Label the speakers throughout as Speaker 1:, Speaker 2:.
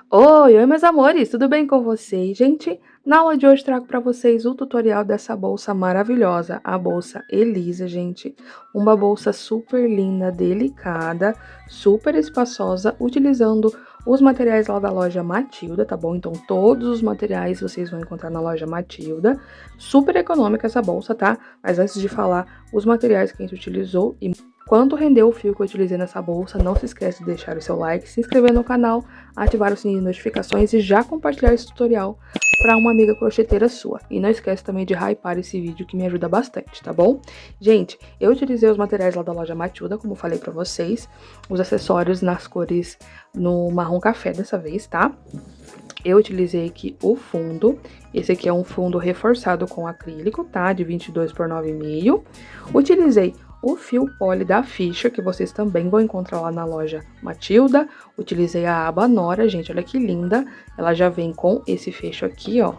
Speaker 1: Oi, meus amores, tudo bem com vocês? Gente, na aula de hoje trago para vocês o tutorial dessa bolsa maravilhosa, a bolsa Elisa, gente. Uma bolsa super linda, delicada, super espaçosa, utilizando os materiais lá da loja Matilda, tá bom? Então todos os materiais vocês vão encontrar na loja Matilda. Super econômica essa bolsa, tá? Mas antes de falar os materiais que a gente utilizou e quanto rendeu o fio que eu utilizei nessa bolsa, não se esquece de deixar o seu like, se inscrever no canal, ativar o sininho de notificações e já compartilhar esse tutorial para uma amiga crocheteira sua. E não esquece também de hypar esse vídeo que me ajuda bastante, tá bom? Gente, eu utilizei os materiais lá da loja Matilda, como falei para vocês, os acessórios nas cores no marrom café dessa vez, tá? Eu utilizei aqui o fundo, esse aqui é um fundo reforçado com acrílico, tá? De 22 por 9,5. Utilizei o fio poli da Fischer, que vocês também vão encontrar lá na loja Matilda. Utilizei a aba Nora, gente, olha que linda. Ela já vem com esse fecho aqui, ó,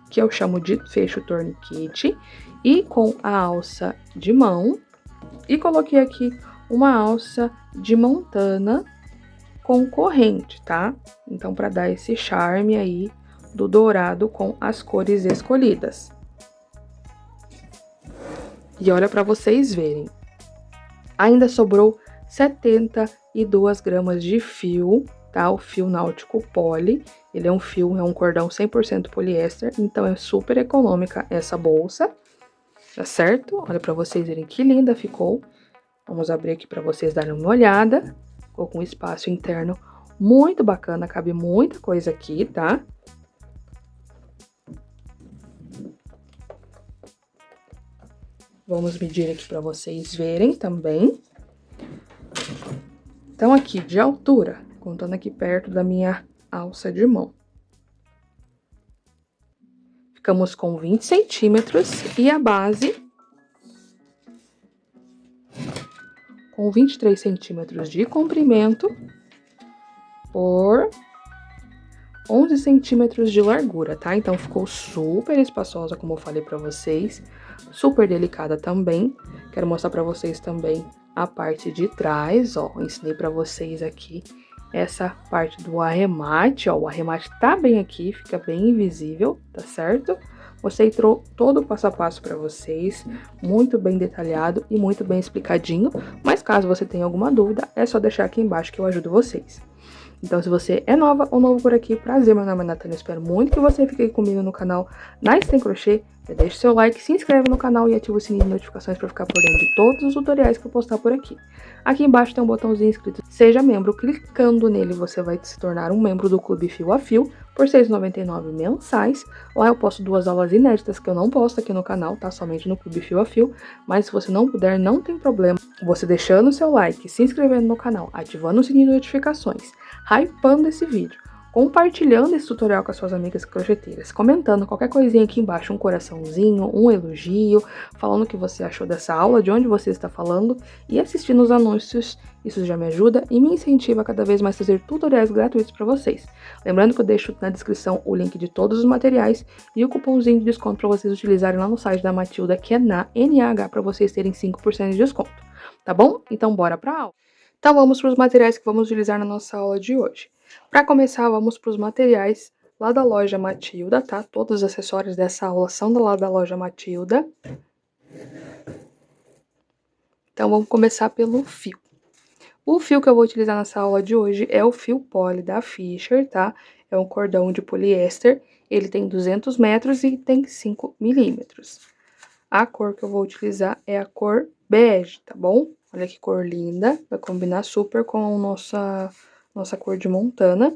Speaker 1: que eu chamo de fecho tourniquet, e com a alça de mão. E coloquei aqui uma alça de montana com corrente, tá? Então, para dar esse charme aí do dourado com as cores escolhidas. E olha para vocês verem. Ainda sobrou 72 gramas de fio, tá? O fio náutico poly. Ele é um fio, é um cordão 100% poliéster, então é super econômica essa bolsa, tá certo? Olha para vocês verem que linda ficou. Vamos abrir aqui para vocês darem uma olhada. Ficou com um espaço interno muito bacana, cabe muita coisa aqui, tá? Vamos medir aqui para vocês verem também. Então, aqui de altura, contando aqui perto da minha alça de mão. Ficamos com 20 centímetros e a base com 23 centímetros de comprimento por 11 centímetros de largura, tá? Então, ficou super espaçosa, como eu falei pra vocês, super delicada também. Quero mostrar pra vocês também a parte de trás, ó, eu ensinei pra vocês aqui essa parte do arremate, ó, o arremate tá bem aqui, fica bem invisível, tá certo? Mostrei todo o passo a passo pra vocês, muito bem detalhado e muito bem explicadinho, mas caso você tenha alguma dúvida, é só deixar aqui embaixo que eu ajudo vocês. Então, se você é nova ou novo por aqui, prazer, meu nome é Natânia, espero muito que você fique comigo no canal Nice Tem Crochê. Já deixa o seu like, se inscreve no canal e ativa o sininho de notificações para ficar por dentro de todos os tutoriais que eu postar por aqui. Aqui embaixo tem um botãozinho escrito Seja Membro, clicando nele você vai se tornar um membro do Clube Fio a Fio por R$ 6,99 mensais. Lá eu posto 2 aulas inéditas que eu não posto aqui no canal, tá? Somente no Clube Fio a Fio, mas se você não puder, não tem problema. Você deixando o seu like, se inscrevendo no canal, ativando o sininho de notificações, hypando esse vídeo, compartilhando esse tutorial com as suas amigas crocheteiras, comentando qualquer coisinha aqui embaixo, um coraçãozinho, um elogio, falando o que você achou dessa aula, de onde você está falando e assistindo os anúncios. Isso já me ajuda e me incentiva a cada vez mais fazer tutoriais gratuitos para vocês. Lembrando que eu deixo na descrição o link de todos os materiais e o cupomzinho de desconto para vocês utilizarem lá no site da Matilda, que é na NAH, para vocês terem 5% de desconto, tá bom? Então bora para a aula. Então vamos para os materiais que vamos utilizar na nossa aula de hoje. Para começar, vamos para os materiais lá da loja Matilda, tá? Todos os acessórios dessa aula são lá da loja Matilda. Então vamos começar pelo fio. O fio que eu vou utilizar nessa aula de hoje é o fio poly da Fischer, tá? É um cordão de poliéster, ele tem 200 metros e tem 5 milímetros. A cor que eu vou utilizar é a cor bege, tá bom? Olha que cor linda, vai combinar super com a nossa cor de montana.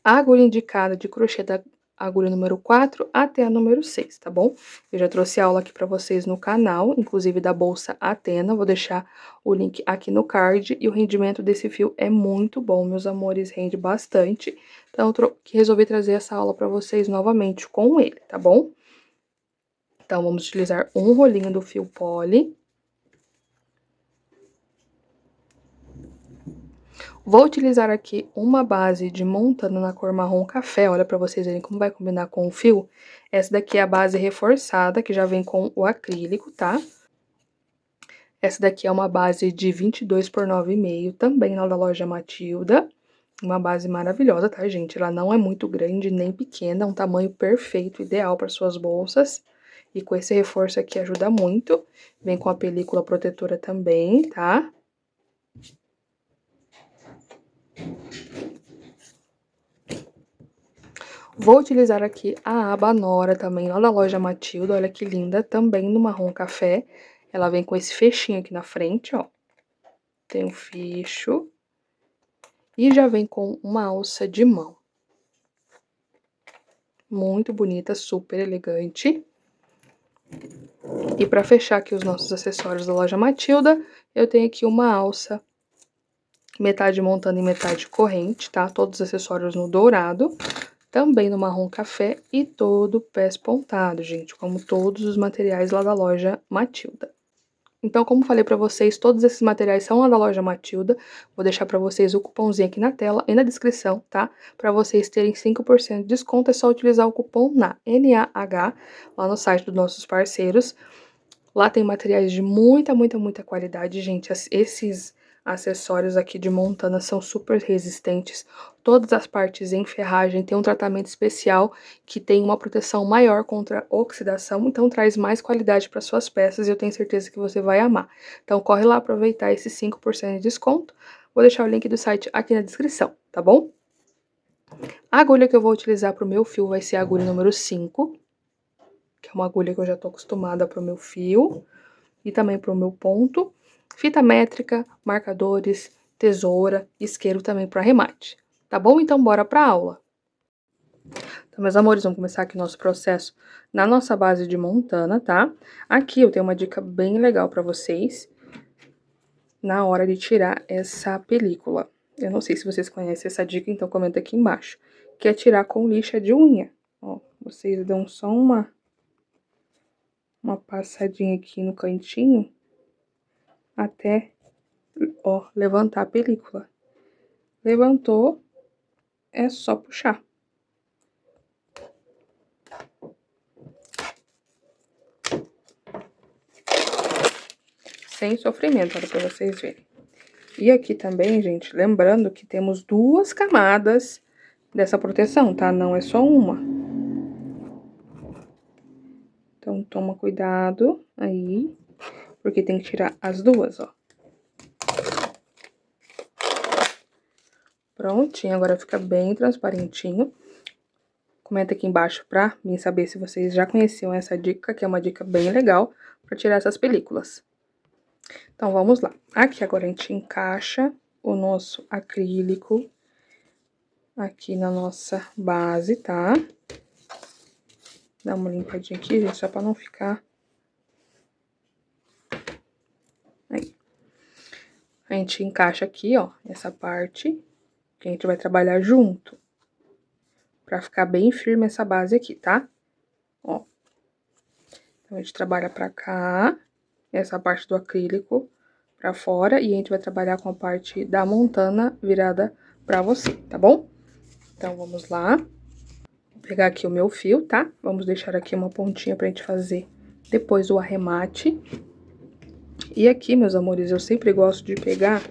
Speaker 1: A agulha indicada de crochê da agulha número 4 até a número 6, tá bom? Eu já trouxe aula aqui pra vocês no canal, inclusive da bolsa Atena, vou deixar o link aqui no card, e o rendimento desse fio é muito bom, meus amores, rende bastante. Então, eu resolvi trazer essa aula pra vocês novamente com ele, tá bom? Então, vamos utilizar um rolinho do fio poly. Vou utilizar aqui uma base de montana na cor marrom café, olha pra vocês verem como vai combinar com o fio. Essa daqui é a base reforçada, que já vem com o acrílico, tá? Essa daqui é uma base de 22 por 9,5, também lá da loja Matilda. Uma base maravilhosa, tá, gente? Ela não é muito grande nem pequena, é um tamanho perfeito, ideal para suas bolsas. E com esse reforço aqui ajuda muito. Vem com a película protetora também, tá? Vou utilizar aqui a aba Nora também, lá da loja Matilda. Olha que linda, também no marrom café. Ela vem com esse fechinho aqui na frente, ó. Tem um fecho. E já vem com uma alça de mão. Muito bonita, super elegante. E para fechar aqui os nossos acessórios da loja Matilda, eu tenho aqui uma alça, metade montando e metade corrente, tá? Todos os acessórios no dourado, também no marrom café e todo pés pontado, gente, como todos os materiais lá da loja Matilda. Então, como falei pra vocês, todos esses materiais são lá da loja Matilda. Vou deixar pra vocês o cupomzinho aqui na tela e na descrição, tá? Pra vocês terem 5% de desconto, é só utilizar o cupom NAH, lá no site dos nossos parceiros. Lá tem materiais de muita qualidade, gente. Esses acessórios aqui de Montana são super resistentes. Todas as partes em ferragem tem um tratamento especial que tem uma proteção maior contra oxidação, então traz mais qualidade para suas peças e eu tenho certeza que você vai amar. Então corre lá aproveitar esse 5% de desconto. Vou deixar o link do site aqui na descrição, tá bom? A agulha que eu vou utilizar para o meu fio vai ser a agulha número 5, que é uma agulha que eu já tô acostumada para o meu fio e também para o meu ponto. Fita métrica, marcadores, tesoura, isqueiro também para arremate. Tá bom? Então bora pra aula. Então, meus amores, vamos começar aqui o nosso processo na nossa base de Montana, tá? Aqui eu tenho uma dica bem legal para vocês na hora de tirar essa película. Eu não sei se vocês conhecem essa dica, então comenta aqui embaixo. Que é tirar com lixa de unha. Ó, vocês dão só uma passadinha aqui no cantinho até, ó, levantar a película. Levantou, é só puxar. Sem sofrimento, olha pra vocês verem. E aqui também, gente, lembrando que temos 2 camadas dessa proteção, tá? Não é só uma. Então, toma cuidado aí, porque tem que tirar as 2, ó. Prontinho, agora fica bem transparentinho. Comenta aqui embaixo pra mim saber se vocês já conheciam essa dica, que é uma dica bem legal pra tirar essas películas. Então, vamos lá. Aqui agora a gente encaixa o nosso acrílico aqui na nossa base, tá? Dá uma limpadinha aqui, gente, só pra não ficar... Aí. A gente encaixa aqui, ó, essa parte que a gente vai trabalhar junto. Pra ficar bem firme essa base aqui, tá? Ó. Então, a gente trabalha pra cá, essa parte do acrílico pra fora, e a gente vai trabalhar com a parte da montana virada pra você, tá bom? Então, vamos lá. Vou pegar aqui o meu fio, tá? Vamos deixar aqui uma pontinha pra gente fazer depois o arremate. E aqui, meus amores, eu sempre gosto de pegar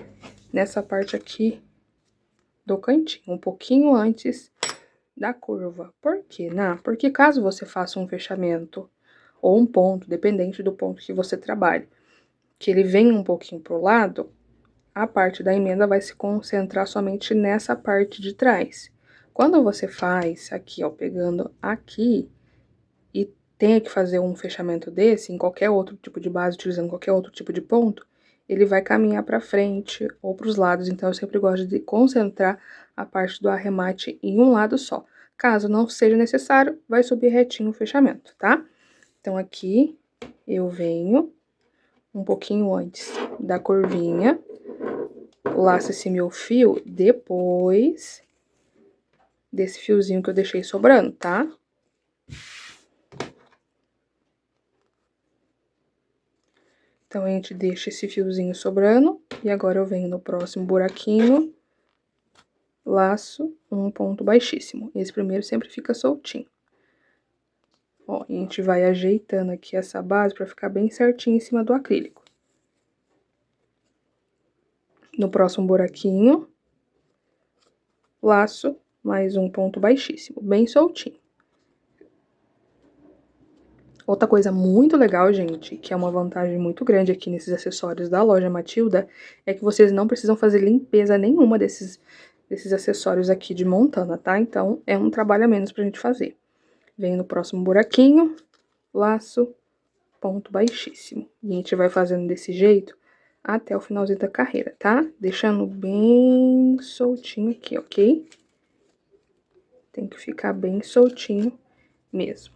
Speaker 1: nessa parte aqui do cantinho, um pouquinho antes da curva. Por quê, né? Porque caso você faça um fechamento ou um ponto, dependente do ponto que você trabalhe, que ele venha um pouquinho pro lado, a parte da emenda vai se concentrar somente nessa parte de trás. Quando você faz aqui, ó, pegando aqui e tem que fazer um fechamento desse em qualquer outro tipo de base, utilizando qualquer outro tipo de ponto, ele vai caminhar para frente ou para os lados. Então, eu sempre gosto de concentrar a parte do arremate em um lado só. Caso não seja necessário, vai subir retinho o fechamento, tá? Então, aqui eu venho um pouquinho antes da curvinha, laço esse meu fio depois desse fiozinho que eu deixei sobrando, tá? Então, a gente deixa esse fiozinho sobrando, e agora eu venho no próximo buraquinho, laço um ponto baixíssimo. Esse primeiro sempre fica soltinho. Ó, e a gente vai ajeitando aqui essa base pra ficar bem certinho em cima do acrílico. No próximo buraquinho, laço, mais um ponto baixíssimo, bem soltinho. Outra coisa muito legal, gente, que é uma vantagem muito grande aqui nesses acessórios da loja Matilda, é que vocês não precisam fazer limpeza nenhuma desses acessórios aqui de montana, tá? Então, é um trabalho a menos pra gente fazer. Vem no próximo buraquinho, laço, ponto baixíssimo. E a gente vai fazendo desse jeito até o finalzinho da carreira, tá? Deixando bem soltinho aqui, ok? Tem que ficar bem soltinho mesmo.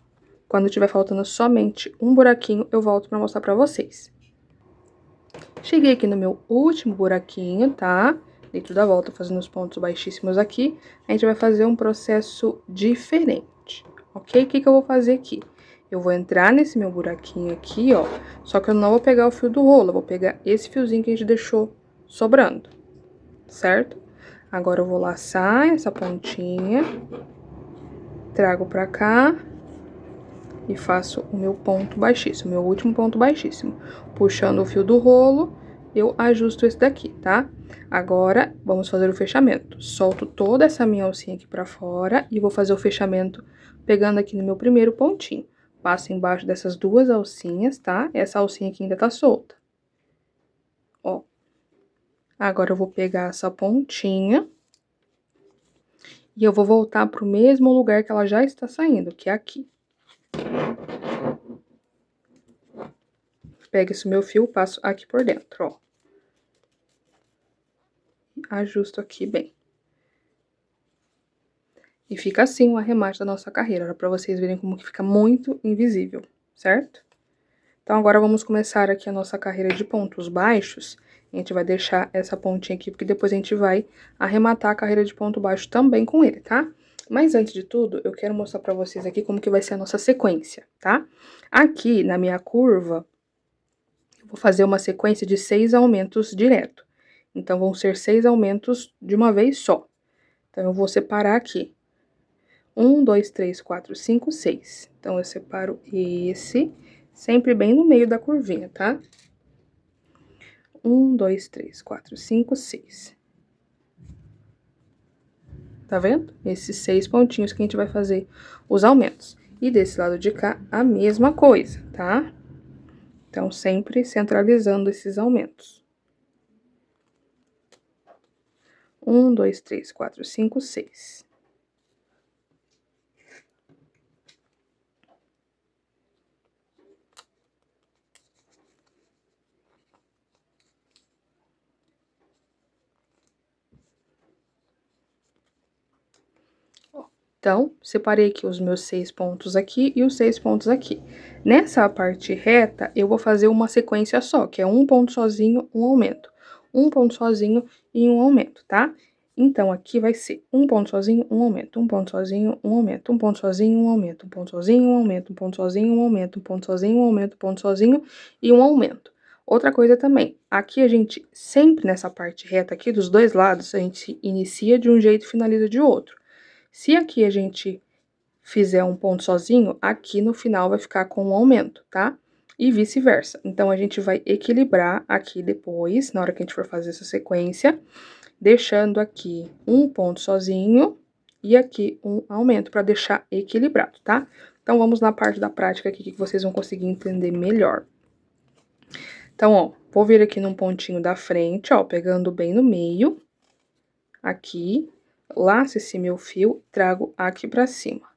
Speaker 1: Quando tiver faltando somente um buraquinho, eu volto pra mostrar pra vocês. Cheguei aqui no meu último buraquinho, tá? Dei tudo a volta fazendo os pontos baixíssimos aqui. A gente vai fazer um processo diferente, ok? O que eu vou fazer aqui? Eu vou entrar nesse meu buraquinho aqui, ó. Só que eu não vou pegar o fio do rolo, eu vou pegar esse fiozinho que a gente deixou sobrando, certo? Agora eu vou laçar essa pontinha, trago pra cá e faço o meu ponto baixíssimo, meu último ponto baixíssimo. Puxando o fio do rolo, eu ajusto esse daqui, tá? Agora, vamos fazer o fechamento. Solto toda essa minha alcinha aqui pra fora e vou fazer o fechamento pegando aqui no meu primeiro pontinho. Passo embaixo dessas duas alcinhas, tá? Essa alcinha aqui ainda tá solta. Ó. Agora, eu vou pegar essa pontinha e eu vou voltar pro mesmo lugar que ela já está saindo, que é aqui. Pego esse meu fio, passo aqui por dentro, ó. Ajusto aqui bem. E fica assim o arremate da nossa carreira, pra vocês verem como que fica muito invisível, certo? Então, agora vamos começar aqui a nossa carreira de pontos baixos. A gente vai deixar essa pontinha aqui, porque depois a gente vai arrematar a carreira de ponto baixo também com ele, tá? Mas antes de tudo, eu quero mostrar pra vocês aqui como que vai ser a nossa sequência, tá? Aqui, na minha curva, eu vou fazer uma sequência de 6 aumentos direto. Então, vão ser 6 aumentos de uma vez só. Então, eu vou separar aqui. 1, 2, 3, 4, 5, 6. Então, eu separo esse, sempre bem no meio da curvinha, tá? 1, 2, 3, 4, 5, 6. Tá vendo? Esses 6 pontinhos que a gente vai fazer os aumentos. E desse lado de cá, a mesma coisa, tá? Então, sempre centralizando esses aumentos. 1, 2, 3, 4, 5, 6. Então, separei aqui os meus 6 pontos aqui e os 6 pontos aqui. Nessa parte reta, eu vou fazer uma sequência só, que é um ponto sozinho, um aumento. Um ponto sozinho e um aumento, tá? Então, aqui vai ser um ponto sozinho, um aumento. Um ponto sozinho, um aumento. Um ponto sozinho, um aumento. Um ponto sozinho, um aumento. Um ponto sozinho, um aumento. Um ponto sozinho, um aumento. Um ponto sozinho e um aumento. Outra coisa também, aqui a gente, sempre nessa parte reta aqui, dos dois lados, a gente inicia de um jeito e finaliza de outro. Se aqui a gente fizer um ponto sozinho, aqui no final vai ficar com um aumento, tá? E vice-versa. Então, a gente vai equilibrar aqui depois, na hora que a gente for fazer essa sequência, deixando aqui um ponto sozinho e aqui um aumento, para deixar equilibrado, tá? Então, vamos na parte da prática aqui, que vocês vão conseguir entender melhor. Então, ó, vou vir aqui num pontinho da frente, ó, pegando bem no meio, aqui, laço esse meu fio, trago aqui pra cima.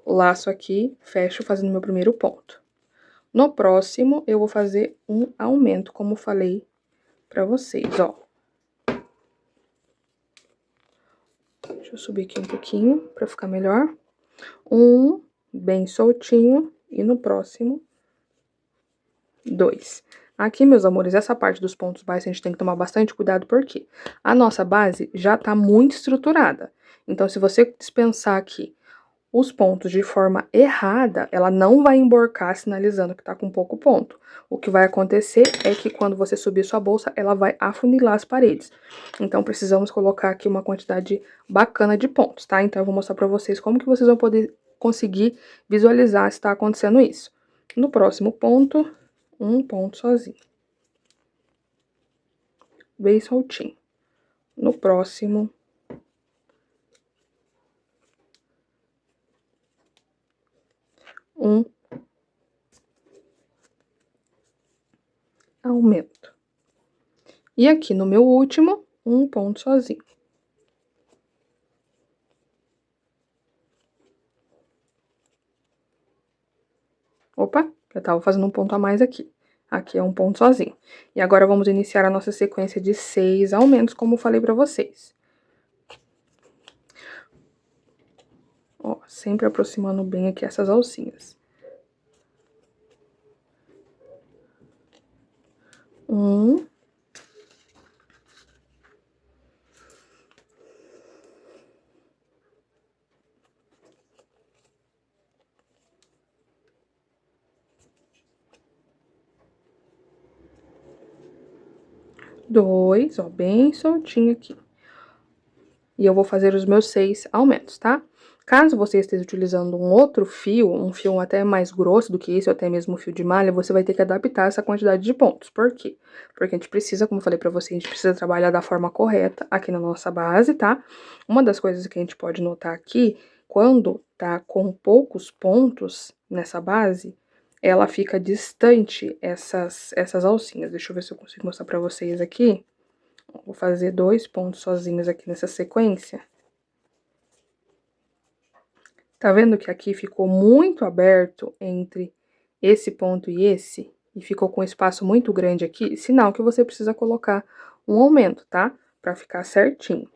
Speaker 1: Laço aqui, fecho fazendo meu primeiro ponto. No próximo, eu vou fazer um aumento, como falei pra vocês, ó. Deixa eu subir aqui um pouquinho pra ficar melhor. Um, bem soltinho, e no próximo, 2. Aqui, meus amores, essa parte dos pontos baixos a gente tem que tomar bastante cuidado, porque a nossa base já tá muito estruturada. Então, se você dispensar aqui os pontos de forma errada, ela não vai emborcar sinalizando que tá com pouco ponto. O que vai acontecer é que quando você subir sua bolsa, ela vai afunilar as paredes. Então, precisamos colocar aqui uma quantidade bacana de pontos, tá? Então, eu vou mostrar pra vocês como que vocês vão poder conseguir visualizar se tá acontecendo isso. No próximo ponto, um ponto sozinho. Bem soltinho. no próximo um aumento. E aqui no meu último, um ponto sozinho. Opa, já tava fazendo um ponto a mais aqui. Aqui é um ponto sozinho. E agora vamos iniciar a nossa sequência de 6 aumentos, como eu falei pra vocês. Ó, sempre aproximando bem aqui essas alcinhas. 1, 2, ó, bem soltinho aqui. E eu vou fazer os meus 6 aumentos, tá? Caso você esteja utilizando um outro fio, um fio até mais grosso do que esse, ou até mesmo um fio de malha, você vai ter que adaptar essa quantidade de pontos. Por quê? Porque a gente precisa, como eu falei pra você, a gente precisa trabalhar da forma correta aqui na nossa base, tá? Uma das coisas que a gente pode notar aqui, quando tá com poucos pontos nessa base, ela fica distante essas alcinhas. Deixa eu ver se eu consigo mostrar pra vocês aqui. Vou fazer 2 pontos sozinhos aqui nessa sequência. Tá vendo que aqui ficou muito aberto entre esse ponto e esse? E ficou com um espaço muito grande aqui? Sinal que você precisa colocar um aumento, tá? Pra ficar certinho.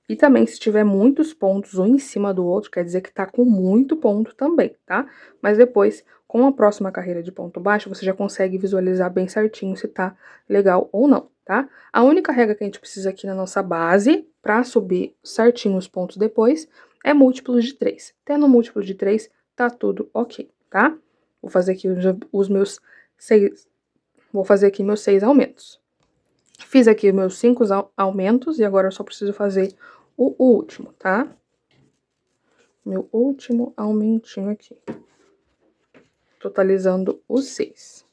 Speaker 1: E também, se tiver muitos pontos um em cima do outro, quer dizer que tá com muito ponto também, tá? Mas depois, com a próxima carreira de ponto baixo, você já consegue visualizar bem certinho se tá legal ou não, tá? A única regra que a gente precisa aqui na nossa base, pra subir certinho os pontos depois, é múltiplos de 3. Tendo múltiplo de 3, tá tudo ok, tá? Vou fazer aqui os meus 6... Vou fazer aqui meus 6 aumentos. Fiz aqui meus 5 aumentos e agora eu só preciso fazer o último, tá? Meu último aumentinho aqui. Totalizando os 6.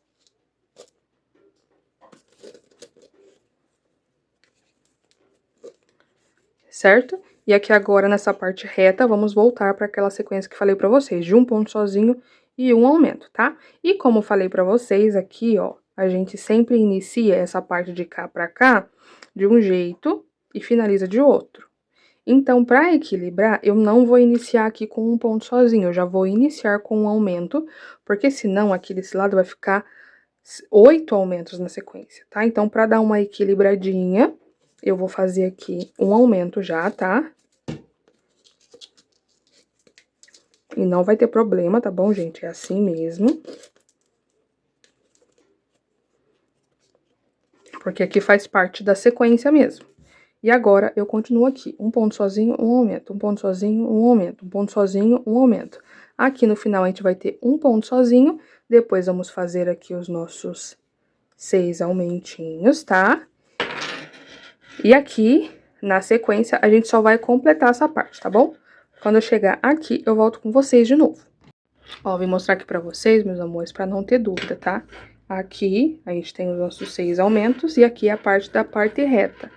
Speaker 1: Certo? E aqui agora, nessa parte reta, vamos voltar para aquela sequência que falei para vocês, de um ponto sozinho e um aumento, tá? E como eu falei para vocês aqui, ó, a gente sempre inicia essa parte de cá para cá de um jeito e finaliza de outro. Então, para equilibrar, eu não vou iniciar aqui com um ponto sozinho, eu já vou iniciar com um aumento, porque senão aqui desse lado vai ficar 8 aumentos na sequência, tá? Então, para dar uma equilibradinha, eu vou fazer aqui um aumento já, tá? E não vai ter problema, tá bom, gente? É assim mesmo. Porque aqui faz parte da sequência mesmo. E agora, eu continuo aqui. Um ponto sozinho, um aumento. Um ponto sozinho, um aumento. Um ponto sozinho, um aumento. Aqui no final, a gente vai ter um ponto sozinho. Depois, vamos fazer aqui os nossos 6 aumentinhos, tá? E aqui, na sequência, a gente só vai completar essa parte, tá bom? Quando eu chegar aqui, eu volto com vocês de novo. Ó, vim mostrar aqui pra vocês, meus amores, pra não ter dúvida, tá? Aqui, a gente tem os nossos 6 aumentos e aqui é a parte da parte reta.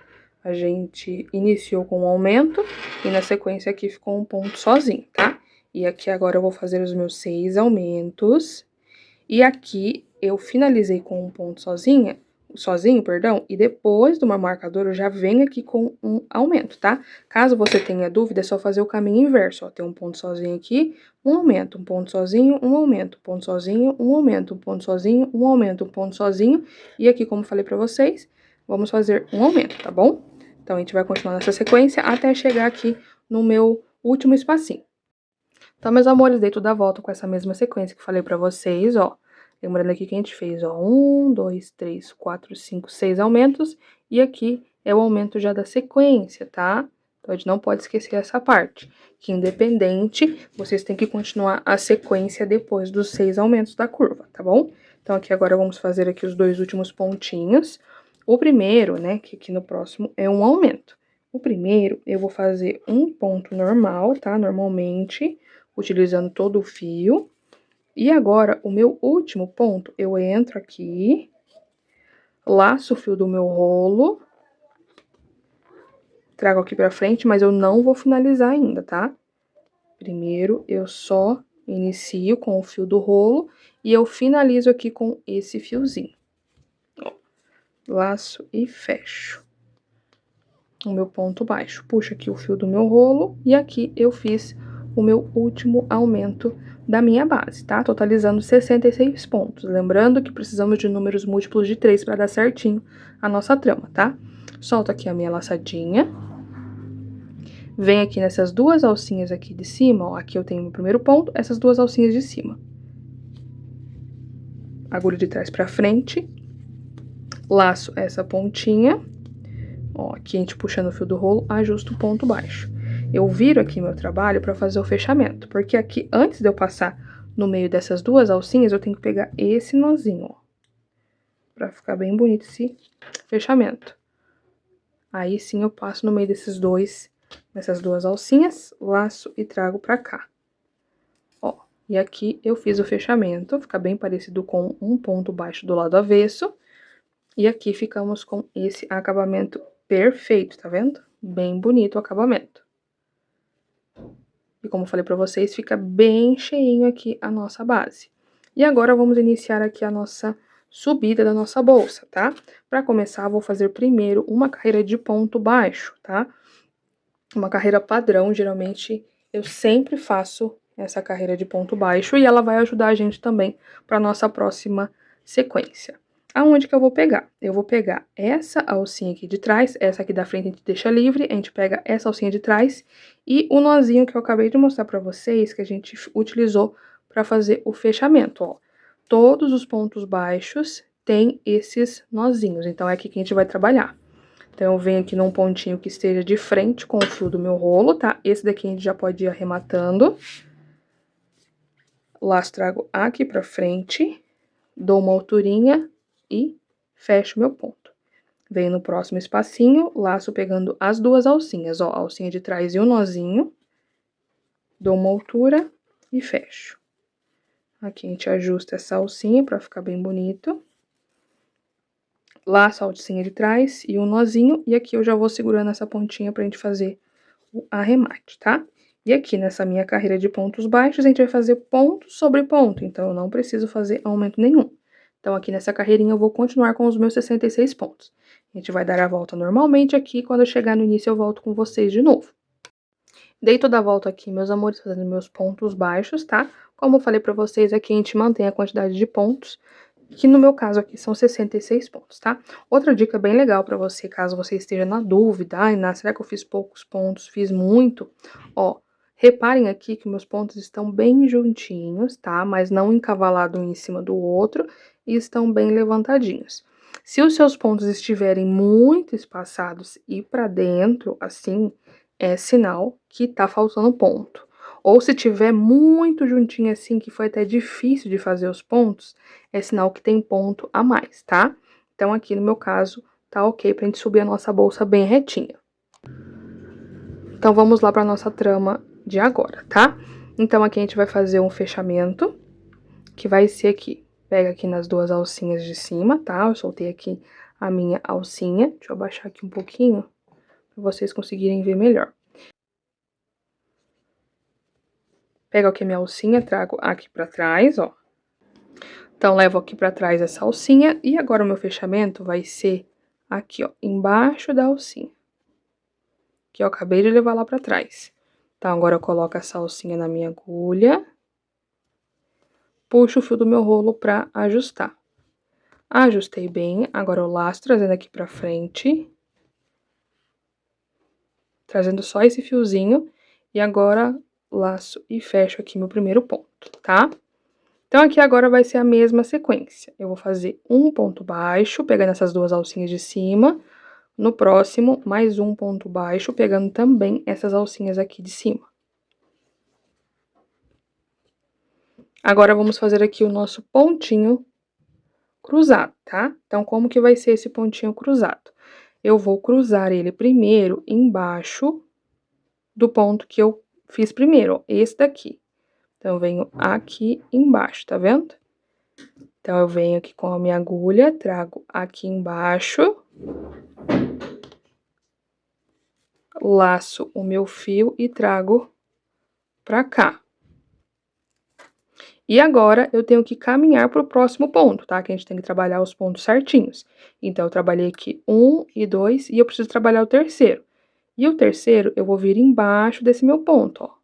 Speaker 1: A gente iniciou com um aumento e na sequência aqui ficou um ponto sozinho, tá? E aqui agora eu vou fazer os meus 6 aumentos. E aqui eu finalizei com um ponto sozinho, perdão, e depois do meu marcador eu já venho aqui com um aumento, tá? Caso você tenha dúvida, é só fazer o caminho inverso, ó, tem um ponto sozinho aqui, um aumento, um ponto sozinho, um aumento, um ponto sozinho, um aumento, um ponto sozinho, um aumento, um ponto sozinho, e aqui, como falei pra vocês, vamos fazer um aumento, tá bom? Então, a gente vai continuar nessa sequência até chegar aqui no meu último espacinho. Então, meus amores, dei tudo a volta com essa mesma sequência que falei pra vocês, ó. Lembrando aqui que a gente fez, ó, 1, 2, 3, 4, 5, 6 aumentos. E aqui é o aumento já da sequência, tá? Então, a gente não pode esquecer essa parte. Que independente, vocês têm que continuar a sequência depois dos 6 aumentos da curva, tá bom? Então, aqui agora vamos fazer aqui os 2 últimos pontinhos. O primeiro, né, que aqui no próximo é um aumento. O primeiro, eu vou fazer um ponto normal, tá? Normalmente, utilizando todo o fio. E agora, o meu último ponto, eu entro aqui, laço o fio do meu rolo trago aqui pra frente, mas eu não vou finalizar ainda, tá? Primeiro, eu só inicio com o fio do rolo e eu finalizo aqui com esse fiozinho. Ó, laço e fecho o meu ponto baixo. Puxo aqui o fio do meu rolo e aqui eu fiz o meu último aumento da minha base, tá? Totalizando 66 pontos. Lembrando que precisamos de números múltiplos de 3 para dar certinho a nossa trama, tá? Solto aqui a minha laçadinha. Venho aqui nessas duas alcinhas aqui de cima, ó. Aqui eu tenho o primeiro ponto, essas duas alcinhas de cima. Agulha de trás pra frente. Laço essa pontinha. Ó, aqui a gente puxando o fio do rolo, ajusta o ponto baixo. Eu viro aqui meu trabalho pra fazer o fechamento, porque aqui, antes de eu passar no meio dessas duas alcinhas, eu tenho que pegar esse nozinho, ó. Pra ficar bem bonito esse fechamento. Aí sim eu passo no meio dessas duas alcinhas, laço e trago pra cá. Ó, e aqui eu fiz o fechamento, fica bem parecido com um ponto baixo do lado avesso. E aqui ficamos com esse acabamento perfeito, tá vendo? Bem bonito o acabamento. E como eu falei pra vocês, fica bem cheinho aqui a nossa base. E agora vamos iniciar aqui a nossa subida da nossa bolsa, tá? Pra começar, vou fazer primeiro uma carreira de ponto baixo, tá? Uma carreira padrão, geralmente eu sempre faço essa carreira de ponto baixo e ela vai ajudar a gente também pra nossa próxima sequência. Aonde que eu vou pegar? Eu vou pegar essa alcinha aqui de trás, essa aqui da frente a gente deixa livre, a gente pega essa alcinha de trás e o nozinho que eu acabei de mostrar pra vocês, que a gente utilizou pra fazer o fechamento, ó. Todos os pontos baixos têm esses nozinhos, então é aqui que a gente vai trabalhar. Então, eu venho aqui num pontinho que esteja de frente com o fio do meu rolo, tá? Esse daqui a gente já pode ir arrematando. Laço, trago aqui pra frente, dou uma alturinha e fecho meu ponto. Venho no próximo espacinho, laço pegando as duas alcinhas, ó, a alcinha de trás e o nozinho. Dou uma altura e fecho. Aqui a gente ajusta essa alcinha pra ficar bem bonito. Laço a alcinha de trás e o nozinho, e aqui eu já vou segurando essa pontinha pra gente fazer o arremate, tá? E aqui nessa minha carreira de pontos baixos, a gente vai fazer ponto sobre ponto, então eu não preciso fazer aumento nenhum. Então, aqui nessa carreirinha eu vou continuar com os meus 66 pontos. A gente vai dar a volta normalmente aqui, quando eu chegar no início eu volto com vocês de novo. Dei toda a volta aqui, meus amores, fazendo meus pontos baixos, tá? Como eu falei pra vocês, aqui a gente mantém a quantidade de pontos, que no meu caso aqui são 66 pontos, tá? Outra dica bem legal pra você, caso você esteja na dúvida, ai, será que eu fiz poucos pontos, fiz muito? Ó, reparem aqui que meus pontos estão bem juntinhos, tá? Mas não encavalados um em cima do outro e estão bem levantadinhos. Se os seus pontos estiverem muito espaçados e pra dentro, assim, é sinal que tá faltando ponto. Ou se tiver muito juntinho assim, que foi até difícil de fazer os pontos, é sinal que tem ponto a mais, tá? Então, aqui no meu caso, tá ok pra gente subir a nossa bolsa bem retinha. Então, vamos lá pra nossa trama de agora, tá? Então, aqui a gente vai fazer um fechamento, que vai ser aqui. Pega aqui nas duas alcinhas de cima, tá? Eu soltei aqui a minha alcinha. Deixa eu abaixar aqui um pouquinho, pra vocês conseguirem ver melhor. Pego aqui a minha alcinha, trago aqui pra trás, ó. Então, levo aqui pra trás essa alcinha e agora o meu fechamento vai ser aqui, ó, embaixo da alcinha. Que eu acabei de levar lá pra trás. Então, agora eu coloco essa alcinha na minha agulha. Puxo o fio do meu rolo pra ajustar. Ajustei bem, agora eu laço trazendo aqui pra frente. Trazendo só esse fiozinho. E agora, laço e fecho aqui meu primeiro ponto, tá? Então, aqui agora vai ser a mesma sequência. Eu vou fazer um ponto baixo, pegando essas duas alcinhas de cima. No próximo, mais um ponto baixo, pegando também essas alcinhas aqui de cima. Agora, vamos fazer aqui o nosso pontinho cruzado, tá? Então, como que vai ser esse pontinho cruzado? Eu vou cruzar ele primeiro embaixo do ponto que eu fiz primeiro, ó, esse daqui. Então, eu venho aqui embaixo, tá vendo? Então, eu venho aqui com a minha agulha, trago aqui embaixo. laço o meu fio e trago pra cá. E agora, eu tenho que caminhar para o próximo ponto, tá? Que a gente tem que trabalhar os pontos certinhos. Então, eu trabalhei aqui 1 e 2, e eu preciso trabalhar o terceiro. E o terceiro, eu vou vir embaixo desse meu ponto, ó.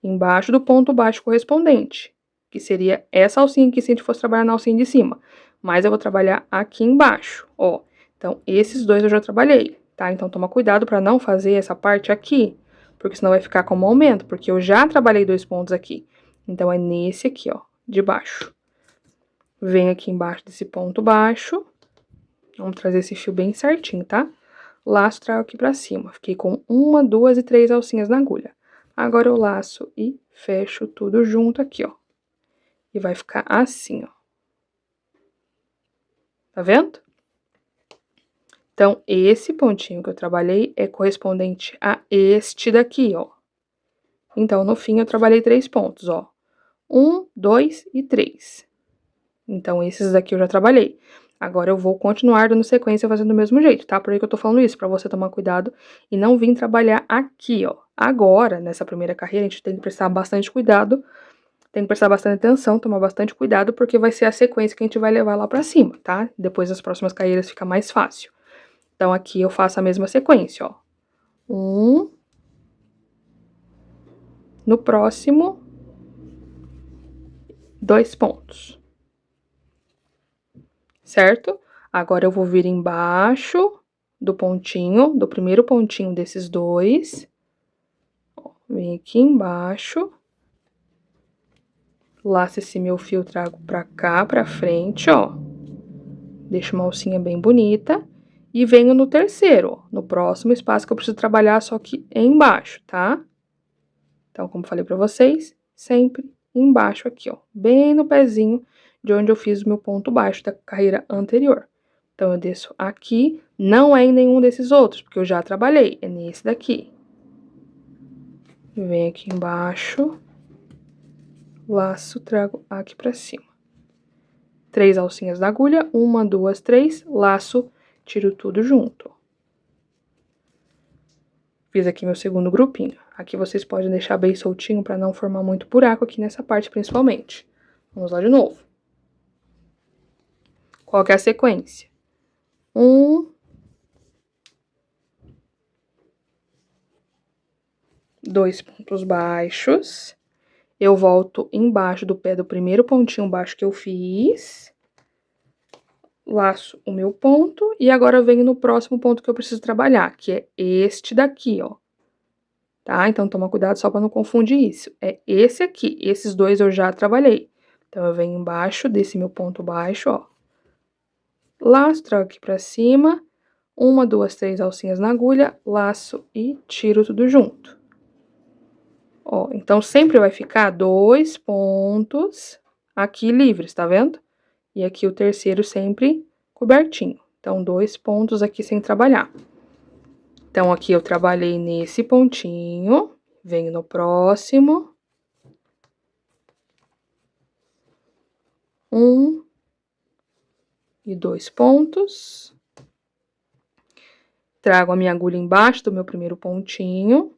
Speaker 1: Embaixo do ponto baixo correspondente, que seria essa alcinha aqui se a gente fosse trabalhar na alcinha de cima. Mas eu vou trabalhar aqui embaixo, ó. Então, esses dois eu já trabalhei, tá? Então, toma cuidado para não fazer essa parte aqui, porque senão vai ficar como aumento, porque eu já trabalhei 2 pontos aqui. Então, é nesse aqui, ó, de baixo. Venho aqui embaixo desse ponto baixo. Vamos trazer esse fio bem certinho, tá? Laço, trago aqui pra cima. Fiquei com 1, 2 e 3 alcinhas na agulha. Agora eu laço e fecho tudo junto aqui, ó. E vai ficar assim, ó. Tá vendo? Então, esse pontinho que eu trabalhei é correspondente a este daqui, ó. Então, no fim, eu trabalhei 3 pontos, ó. 1, 2 e 3. Então, esses daqui eu já trabalhei. Agora, eu vou continuar dando sequência fazendo do mesmo jeito, tá? Por aí que eu tô falando isso, pra você tomar cuidado e não vir trabalhar aqui, ó. Agora, nessa primeira carreira, a gente tem que prestar bastante cuidado, tem que prestar bastante atenção, tomar bastante cuidado, porque vai ser a sequência que a gente vai levar lá pra cima, tá? Depois, das próximas carreiras, fica mais fácil. Então, aqui eu faço a mesma sequência, ó. 1. No próximo, 2 pontos. Certo? Agora, eu vou vir embaixo do pontinho, do primeiro pontinho desses dois. Ó, vem aqui embaixo. Laço esse meu fio, trago pra cá, pra frente, ó. Deixo uma alcinha bem bonita. E venho no terceiro, ó, no próximo espaço que eu preciso trabalhar, só que embaixo, tá? Então, como falei pra vocês, sempre embaixo aqui, ó. Bem no pezinho de onde eu fiz o meu ponto baixo da carreira anterior. Então, eu desço aqui, não é em nenhum desses outros, porque eu já trabalhei, é nesse daqui. Venho aqui embaixo, laço, trago aqui pra cima. 3 alcinhas na agulha, 1, 2, 3, laço, tiro tudo junto. Fiz aqui meu segundo grupinho. Aqui vocês podem deixar bem soltinho pra não formar muito buraco aqui nessa parte, principalmente. Vamos lá de novo. Qual que é a sequência? 1, 2 pontos baixos. Eu volto embaixo do pé do primeiro pontinho baixo que eu fiz. Laço o meu ponto e agora eu venho no próximo ponto que eu preciso trabalhar, que é este daqui, ó. Tá? Então, toma cuidado só para não confundir isso. É esse aqui, esses dois eu já trabalhei. Então, eu venho embaixo desse meu ponto baixo, ó. Laço, trago aqui pra cima. 1, 2, 3 alcinhas na agulha, laço e tiro tudo junto. Ó, então, sempre vai ficar 2 pontos aqui livres, tá vendo? E aqui o terceiro sempre cobertinho. Então, 2 pontos aqui sem trabalhar. Então, aqui eu trabalhei nesse pontinho, venho no próximo. 1 e 2 pontos. Trago a minha agulha embaixo do meu primeiro pontinho.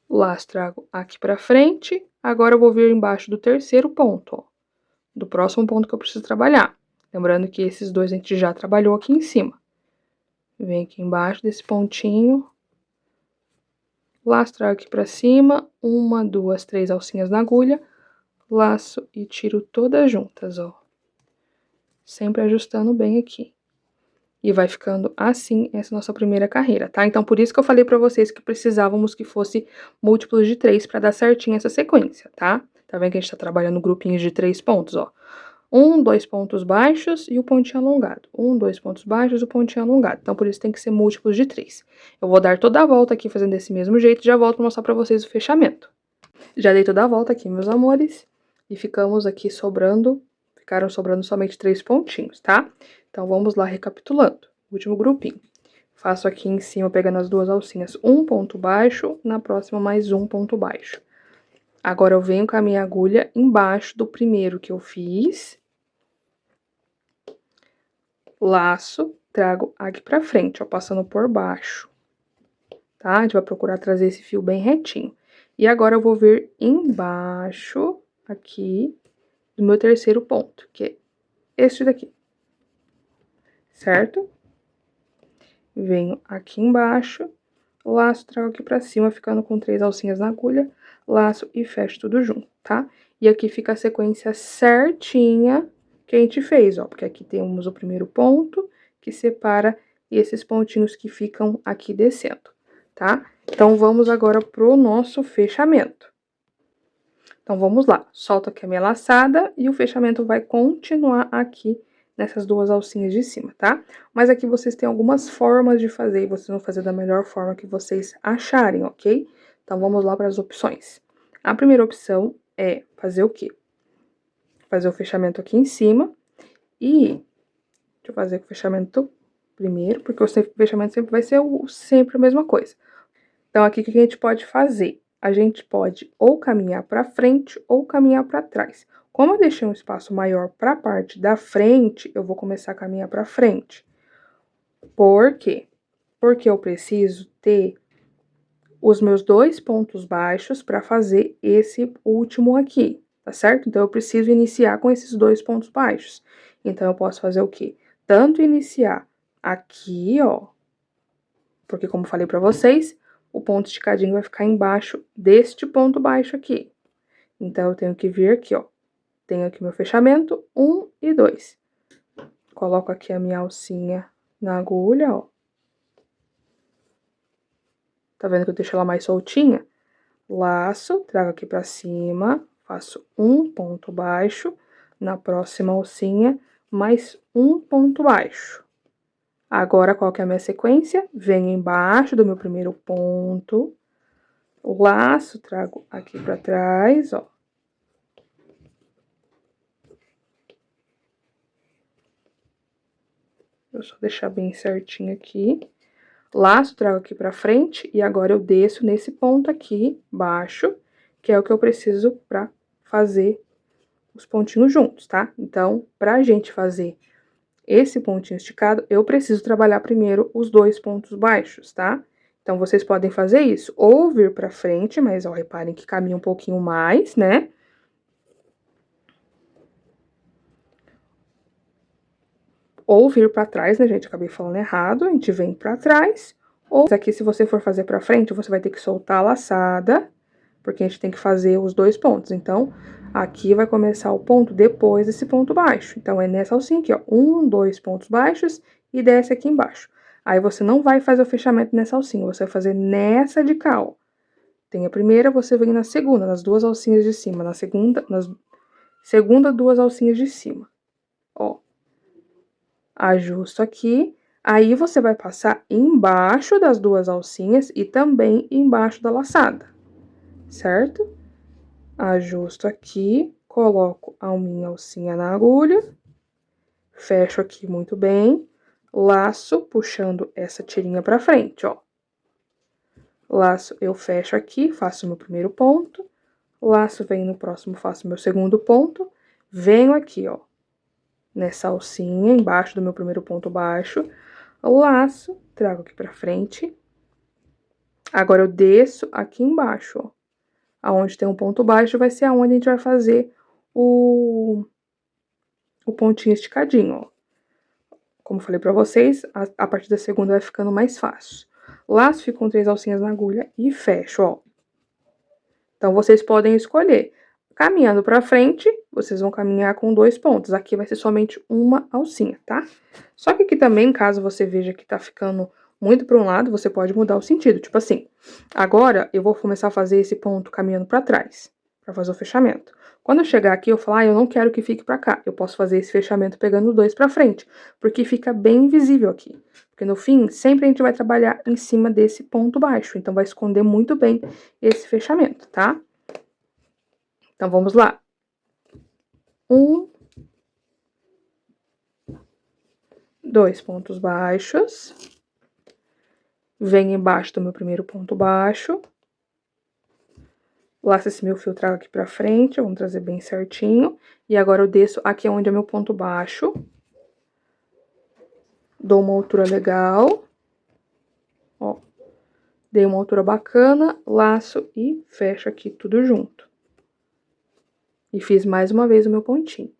Speaker 1: Laço, trago aqui pra frente. Agora, eu vou vir embaixo do terceiro ponto, ó. Do próximo ponto que eu preciso trabalhar. Lembrando que esses dois a gente já trabalhou aqui em cima. Venho aqui embaixo desse pontinho. Laço, trago aqui pra cima. 1, 2, 3 alcinhas na agulha. Laço e tiro todas juntas, ó. Sempre ajustando bem aqui. E vai ficando assim essa nossa primeira carreira, tá? Então, por isso que eu falei pra vocês que precisávamos que fosse múltiplos de 3 pra dar certinho essa sequência, tá? Tá vendo que a gente tá trabalhando grupinhos de 3 pontos, ó. 1, 2 pontos baixos e o pontinho alongado. 1, 2 pontos baixos e o pontinho alongado. Então, por isso tem que ser múltiplos de 3. Eu vou dar toda a volta aqui fazendo desse mesmo jeito e já volto pra mostrar pra vocês o fechamento. Já dei toda a volta aqui, meus amores. E ficamos aqui sobrando, ficaram sobrando somente 3 pontinhos, tá? Então, vamos lá recapitulando. Último grupinho. Faço aqui em cima, pegando as duas alcinhas, um ponto baixo, na próxima mais um ponto baixo. Agora, eu venho com a minha agulha embaixo do primeiro que eu fiz. Laço, trago aqui pra frente, ó, passando por baixo, tá? A gente vai procurar trazer esse fio bem retinho. E agora eu vou vir embaixo, aqui, do meu terceiro ponto, que é este daqui, certo? Venho aqui embaixo, laço, trago aqui pra cima, ficando com 3 alcinhas na agulha, laço e fecho tudo junto, tá? E aqui fica a sequência certinha que a gente fez, ó, porque aqui temos o primeiro ponto que separa esses pontinhos que ficam aqui descendo, tá? Então, vamos agora pro nosso fechamento. Então, vamos lá. Solto aqui a minha laçada e o fechamento vai continuar aqui nessas duas alcinhas de cima, tá? Mas aqui vocês têm algumas formas de fazer e vocês vão fazer da melhor forma que vocês acharem, ok? Então, vamos lá para as opções. A primeira opção é fazer o quê? Fazer o fechamento aqui em cima e... Deixa eu fazer o fechamento primeiro, porque o fechamento sempre vai ser sempre a mesma coisa. Então, aqui o que a gente pode fazer? A gente pode ou caminhar para frente ou caminhar para trás. Como eu deixei um espaço maior para a parte da frente, eu vou começar a caminhar para frente. Por quê? Porque eu preciso ter os meus 2 pontos baixos para fazer esse último aqui, tá certo? Então, eu preciso iniciar com esses 2 pontos baixos. Então, eu posso fazer o quê? Tanto iniciar aqui, ó, porque como falei para vocês, o ponto esticadinho vai ficar embaixo deste ponto baixo aqui. Então, eu tenho que vir aqui, ó. Tenho aqui meu fechamento, 1 e 2. Coloco aqui a minha alcinha na agulha, ó. Tá vendo que eu deixo ela mais soltinha? Laço, trago aqui pra cima, faço um ponto baixo, na próxima alcinha, mais um ponto baixo. Agora, qual que é a minha sequência? Venho embaixo do meu primeiro ponto, o laço, trago aqui pra trás, ó. Vou só deixar bem certinho aqui. Laço, trago aqui pra frente e agora eu desço nesse ponto aqui, baixo, que é o que eu preciso pra fazer os pontinhos juntos, tá? Então, pra gente fazer esse pontinho esticado, eu preciso trabalhar primeiro os 2 pontos baixos, tá? Então, vocês podem fazer isso, ou vir pra frente, mas, ó, reparem que caminha um pouquinho mais, né? Ou vir pra trás, né, gente? Acabei falando errado, a gente vem pra trás. Ou aqui, se você for fazer pra frente, você vai ter que soltar a laçada, porque a gente tem que fazer os 2 pontos. Então, aqui vai começar o ponto depois desse ponto baixo. Então, é nessa alcinha aqui, ó. 1, 2 pontos baixos e desce aqui embaixo. Aí, você não vai fazer o fechamento nessa alcinha, você vai fazer nessa de cá, ó. Tem a primeira, você vem na segunda, nas 2 alcinhas de cima. Na segunda, segunda 2 alcinhas de cima, ó. Ajusto aqui, aí você vai passar embaixo das 2 alcinhas e também embaixo da laçada, certo? Ajusto aqui, coloco a minha alcinha na agulha, fecho aqui muito bem, laço puxando essa tirinha pra frente, ó. Laço, eu fecho aqui, faço meu primeiro ponto, laço, venho no próximo, faço meu segundo ponto, venho aqui, ó, nessa alcinha, embaixo do meu primeiro ponto baixo, laço, trago aqui pra frente. Agora, eu desço aqui embaixo, ó. Aonde tem um ponto baixo, vai ser aonde a gente vai fazer o pontinho esticadinho, ó. Como falei pra vocês, a partir da segunda vai ficando mais fácil. Laço, fico com 3 alcinhas na agulha e fecho, ó. Então, vocês podem escolher. Caminhando pra frente, vocês vão caminhar com 2 pontos. Aqui vai ser somente uma alcinha, tá? Só que aqui também, caso você veja que tá ficando muito para um lado, você pode mudar o sentido. Tipo assim, agora eu vou começar a fazer esse ponto caminhando pra trás, pra fazer o fechamento. Quando eu chegar aqui, eu falar, eu não quero que fique pra cá. Eu posso fazer esse fechamento pegando os 2 pra frente, porque fica bem visível aqui. Porque no fim, sempre a gente vai trabalhar em cima desse ponto baixo. Então, vai esconder muito bem esse fechamento, tá? Então, vamos lá. 1, 2 pontos baixos. Venho embaixo do meu primeiro ponto baixo. Laço esse meu fio, trago aqui pra frente, vamos trazer bem certinho. E agora eu desço aqui onde é meu ponto baixo. dou uma altura legal, ó. Dei uma altura bacana, laço e fecho aqui tudo junto. E fiz mais uma vez o meu pontinho,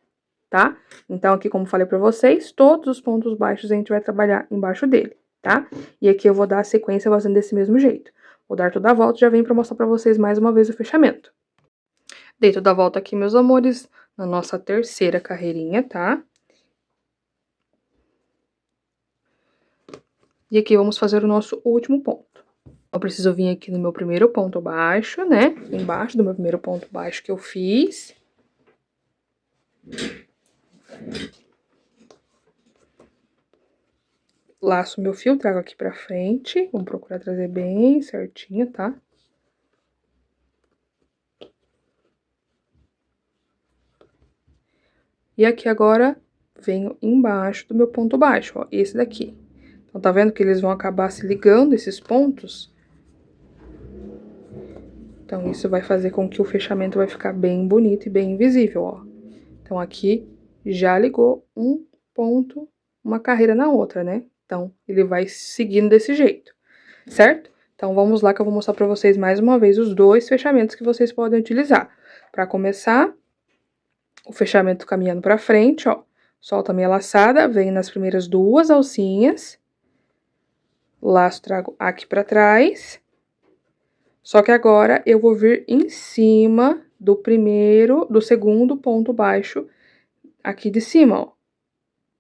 Speaker 1: tá? Então, aqui, como falei pra vocês, todos os pontos baixos a gente vai trabalhar embaixo dele, tá? E aqui eu vou dar a sequência fazendo desse mesmo jeito. Vou dar toda a volta e já venho pra mostrar pra vocês mais uma vez o fechamento. Dei toda a volta aqui, meus amores, na nossa terceira carreirinha, tá? E aqui vamos fazer o nosso último ponto. Eu preciso vir aqui no meu primeiro ponto baixo, né? Embaixo do meu primeiro ponto baixo que eu fiz. Laço meu fio, trago aqui pra frente. Vamos procurar trazer bem certinho, tá? E aqui agora, venho embaixo do meu ponto baixo, ó, esse daqui. Então, tá vendo que eles vão acabar se ligando, esses pontos? Então, isso vai fazer com que o fechamento vai ficar bem bonito e bem invisível, ó. Então, aqui já ligou um ponto, uma carreira na outra, né? Então, ele vai seguindo desse jeito, certo? Então, vamos lá que eu vou mostrar pra vocês mais uma vez os dois fechamentos que vocês podem utilizar. Pra começar, o fechamento caminhando pra frente, ó. Solto a minha laçada, venho nas primeiras duas alcinhas. Laço, trago aqui pra trás. Só que agora eu vou vir em cima do segundo ponto baixo aqui de cima, ó,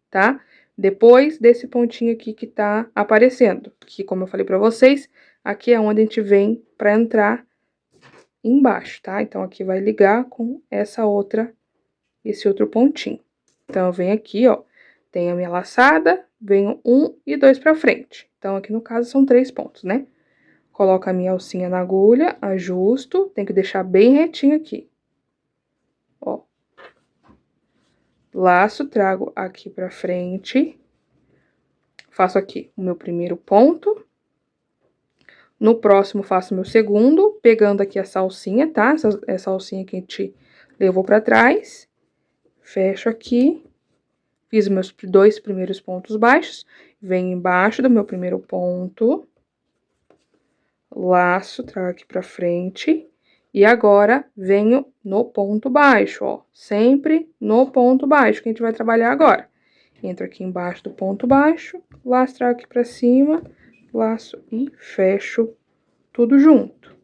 Speaker 1: tá? Depois desse pontinho aqui que tá aparecendo, que como eu falei pra vocês, aqui é onde a gente vem pra entrar embaixo, tá? Então, aqui vai ligar com esse outro pontinho. Então, eu venho aqui, ó, tenho a minha laçada, venho 1 e 2 pra frente. Então, aqui no caso são 3 pontos, né? Coloco a minha alcinha na agulha, ajusto, tem que deixar bem retinho aqui. Ó. Laço, trago aqui pra frente. Faço aqui o meu primeiro ponto. No próximo, faço meu segundo, pegando aqui essa alcinha, tá? Essa alcinha que a gente levou pra trás. Fecho aqui. Fiz meus 2 primeiros pontos baixos. Venho embaixo do meu primeiro ponto. Laço, trago aqui pra frente. E agora, venho no ponto baixo, ó. Sempre no ponto baixo que a gente vai trabalhar agora. Entro aqui embaixo do ponto baixo, laço, trago aqui pra cima, laço e fecho tudo junto.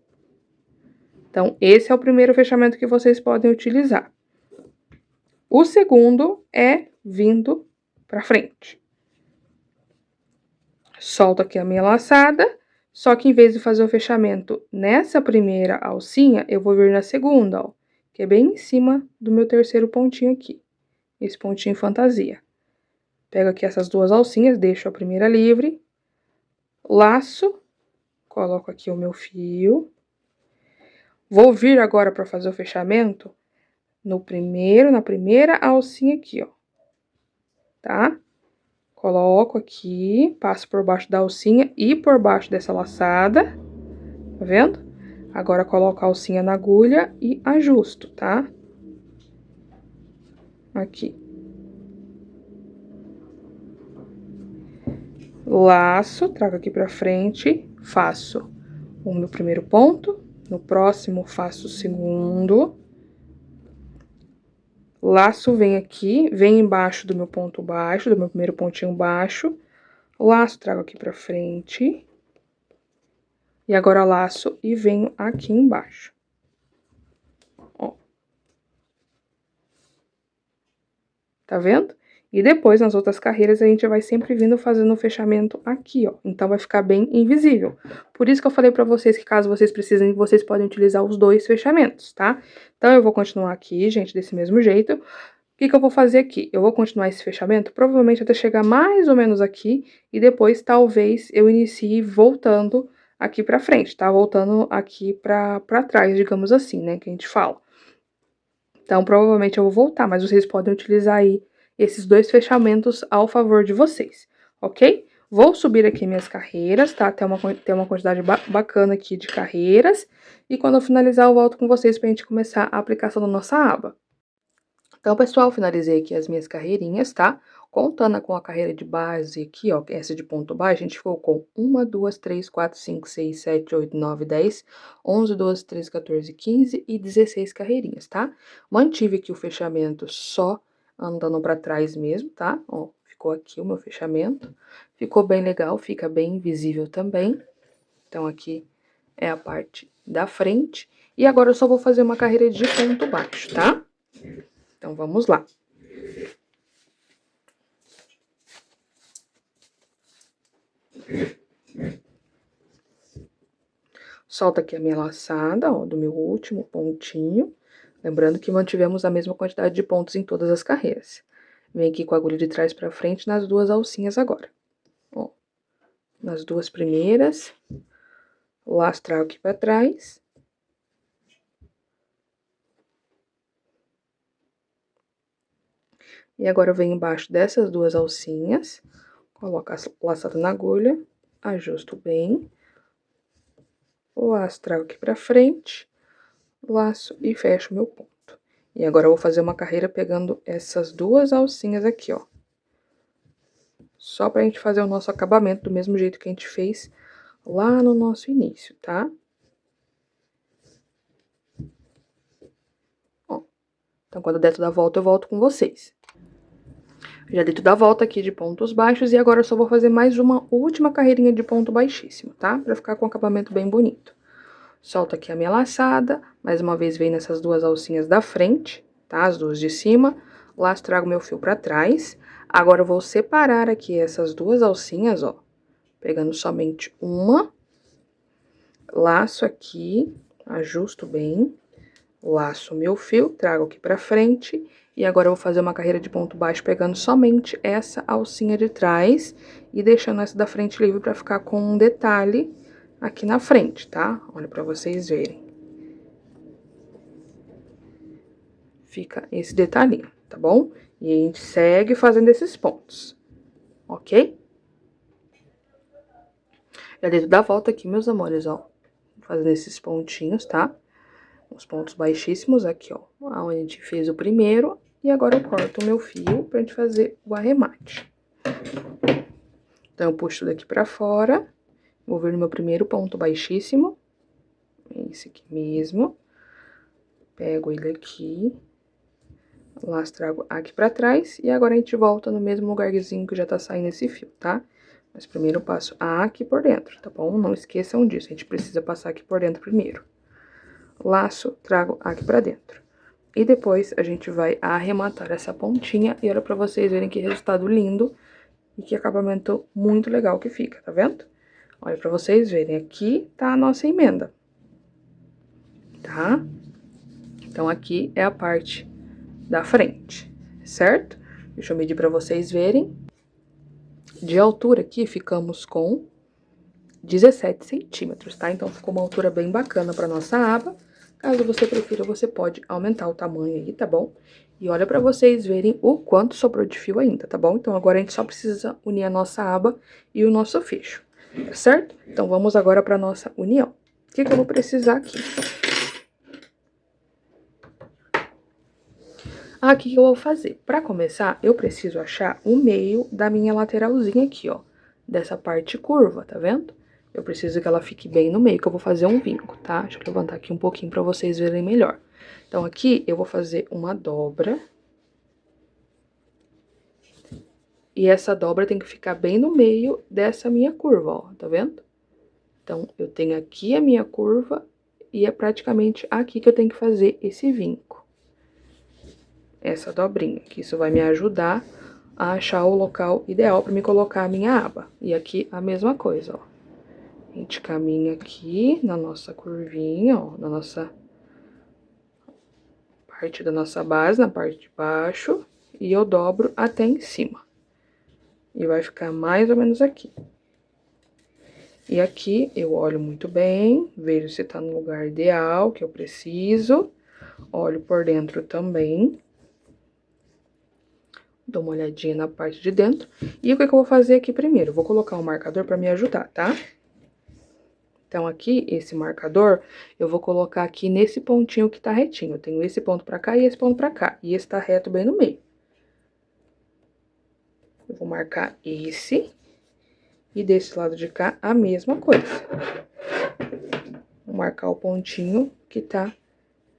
Speaker 1: Então, esse é o primeiro fechamento que vocês podem utilizar. O segundo é vindo pra frente. Solto aqui a minha laçada. Só que em vez de fazer o fechamento nessa primeira alcinha, eu vou vir na segunda, ó. Que é bem em cima do meu terceiro pontinho aqui. Esse pontinho fantasia. Pego aqui essas duas alcinhas, deixo a primeira livre. Laço. Coloco aqui o meu fio. Vou vir agora para fazer o fechamento na primeira alcinha aqui, ó. Tá? Coloco aqui, passo por baixo da alcinha e por baixo dessa laçada, tá vendo? Agora, coloco a alcinha na agulha e ajusto, tá? Aqui. Laço, trago aqui pra frente, faço o meu primeiro ponto, no próximo faço o segundo. Laço, vem aqui, vem embaixo do meu ponto baixo, do meu primeiro pontinho baixo. Laço, trago aqui pra frente. E agora, laço e venho aqui embaixo. Ó. Tá vendo? E depois, nas outras carreiras, a gente vai sempre vindo fazendo o fechamento aqui, ó. Então, vai ficar bem invisível. Por isso que eu falei pra vocês que caso vocês precisem, vocês podem utilizar os dois fechamentos, tá? Então, eu vou continuar aqui, gente, desse mesmo jeito. O que que eu vou fazer aqui? Eu vou continuar esse fechamento, provavelmente até chegar mais ou menos aqui. E depois, talvez, eu inicie voltando aqui pra frente, tá? Voltando aqui pra trás, digamos assim, né? Que a gente fala. Então, provavelmente eu vou voltar, mas vocês podem utilizar aí esses dois fechamentos ao favor de vocês, ok? Vou subir aqui minhas carreiras, tá? Tem uma quantidade bacana aqui de carreiras. E quando eu finalizar, eu volto com vocês pra gente começar a aplicação da nossa aba. Então, pessoal, finalizei aqui as minhas carreirinhas, tá? Contando com a carreira de base aqui, ó, essa de ponto baixo, a gente ficou com 1, 2, 3, 4, 5, 6, 7, 8, 9, 10, 11, 12, 13, 14, 15 e 16 carreirinhas, tá? Mantive aqui o fechamento só andando pra trás mesmo, tá? Ó, ficou aqui o meu fechamento. Ficou bem legal, fica bem visível também. Então, aqui é a parte da frente. E agora eu só vou fazer uma carreira de ponto baixo, tá? Então, vamos lá. Solta aqui a minha laçada, ó, do meu último pontinho. Lembrando que mantivemos a mesma quantidade de pontos em todas as carreiras. Vem aqui com a agulha de trás pra frente nas duas alcinhas agora. Ó, nas duas primeiras. Laço, trago aqui pra trás. E agora eu venho embaixo dessas duas alcinhas. Coloco a laçada na agulha. Ajusto bem. Laço, trago aqui pra frente. Laço e fecho meu ponto. E agora eu vou fazer uma carreira pegando essas duas alcinhas aqui, ó. Só pra gente fazer o nosso acabamento do mesmo jeito que a gente fez lá no nosso início, tá? Ó. Então, quando der toda a volta, eu volto com vocês. Já dei toda a volta aqui de pontos baixos e agora eu só vou fazer mais uma última carreirinha de ponto baixíssimo, tá? Pra ficar com um acabamento bem bonito. Solto aqui a minha laçada, mais uma vez venho nessas duas alcinhas da frente, tá? As duas de cima, laço, trago meu fio pra trás. Agora eu vou separar aqui essas duas alcinhas, ó, pegando somente uma, laço aqui, ajusto bem, laço meu fio, trago aqui pra frente, e agora eu vou fazer uma carreira de ponto baixo pegando somente essa alcinha de trás e deixando essa da frente livre pra ficar com um detalhe aqui na frente, tá? Olha pra vocês verem. Fica esse detalhinho, tá bom? E a gente segue fazendo esses pontos, ok? Já dei toda a volta aqui, meus amores, ó. Fazendo esses pontinhos, tá? Os pontos baixíssimos aqui, ó. Onde a gente fez o primeiro. E agora eu corto o meu fio pra gente fazer o arremate. Então, eu puxo tudo aqui pra fora. Vou vir no meu primeiro ponto baixíssimo. Esse aqui mesmo. Pego ele aqui. Laço, trago aqui pra trás. E agora a gente volta no mesmo lugarzinho que já tá saindo esse fio, tá? Mas primeiro eu passo aqui por dentro, tá bom? Não esqueçam disso, a gente precisa passar aqui por dentro primeiro. Laço, trago aqui pra dentro. E depois a gente vai arrematar essa pontinha e olha pra vocês verem que resultado lindo e que acabamento muito legal que fica, tá vendo? Olha pra vocês verem, aqui tá a nossa emenda, tá? Então, aqui é a parte da frente, certo? Deixa eu medir pra vocês verem. De altura aqui, ficamos com 17 centímetros, tá? Então, ficou uma altura bem bacana pra nossa aba. Caso você prefira, você pode aumentar o tamanho aí, tá bom? E olha pra vocês verem o quanto sobrou de fio ainda, tá bom? Então, agora a gente só precisa unir a nossa aba e o nosso fecho, tá certo? Então, vamos agora pra nossa união. O que eu vou precisar aqui? O que eu vou fazer? Pra começar, eu preciso achar o meio da minha lateralzinha aqui, ó. Dessa parte curva, tá vendo? Eu preciso que ela fique bem no meio, que eu vou fazer um vinco, tá? Deixa eu levantar aqui um pouquinho pra vocês verem melhor. Então, aqui eu vou fazer uma dobra. E essa dobra tem que ficar bem no meio dessa minha curva, ó, tá vendo? Então, eu tenho aqui a minha curva e é praticamente aqui que eu tenho que fazer esse vinco. Essa dobrinha, que isso vai me ajudar a achar o local ideal para me colocar a minha aba. E aqui a mesma coisa, ó. A gente caminha aqui na nossa curvinha, ó, na nossa parte da nossa base, na parte de baixo, e eu dobro até em cima. E vai ficar mais ou menos aqui. E aqui eu olho muito bem, vejo se tá no lugar ideal que eu preciso. Olho por dentro também. Dou uma olhadinha na parte de dentro. E o que eu vou fazer aqui primeiro? Eu vou colocar um marcador pra me ajudar, tá? Então, aqui, esse marcador, eu vou colocar aqui nesse pontinho que tá retinho. Eu tenho esse ponto pra cá e esse ponto pra cá. E esse tá reto bem no meio. Eu vou marcar esse. E desse lado de cá, a mesma coisa. Vou marcar o pontinho que tá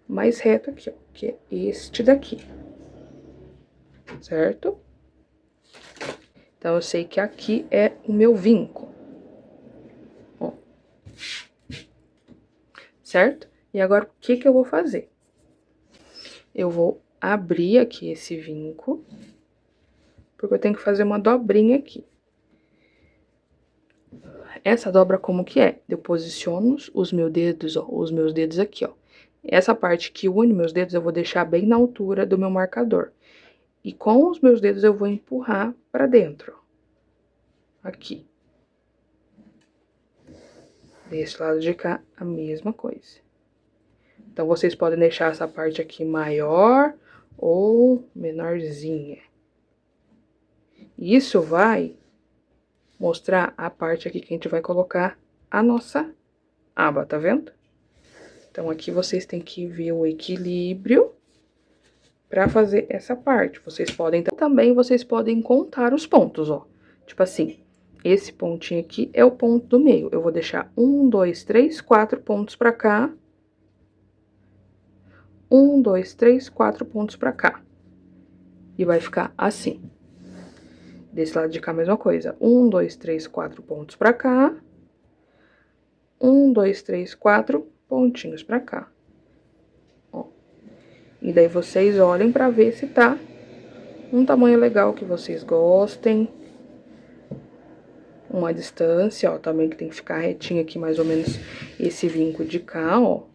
Speaker 1: mais reto aqui, ó. Que é este daqui. Certo? Então, eu sei que aqui é o meu vinco. Ó. Certo? E agora, o que que eu vou fazer? Eu vou abrir aqui esse vinco, porque eu tenho que fazer uma dobrinha aqui. Essa dobra como que é? Eu posiciono os meus dedos, ó, os meus dedos aqui, ó. Essa parte que une meus dedos eu vou deixar bem na altura do meu marcador. E com os meus dedos eu vou empurrar pra dentro, ó. Aqui. Desse lado de cá, a mesma coisa. Então, vocês podem deixar essa parte aqui maior ou menorzinha. Isso vai mostrar a parte aqui que a gente vai colocar a nossa aba, tá vendo? Então, aqui vocês têm que ver o equilíbrio pra fazer essa parte. Vocês podem, também vocês podem contar os pontos, ó. Tipo assim, esse pontinho aqui é o ponto do meio. Eu vou deixar 1, 2, 3, 4 pontos pra cá. 1, 2, 3, 4 pontos pra cá. E vai ficar assim. Desse lado de cá, a mesma coisa. 1, 2, 3, 4 pontos pra cá. 1, 2, 3, 4 pontinhos pra cá. Ó. E daí vocês olhem pra ver se tá um tamanho legal que vocês gostem. Uma distância, ó, também que tem que ficar retinho aqui, mais ou menos esse vinco de cá, ó.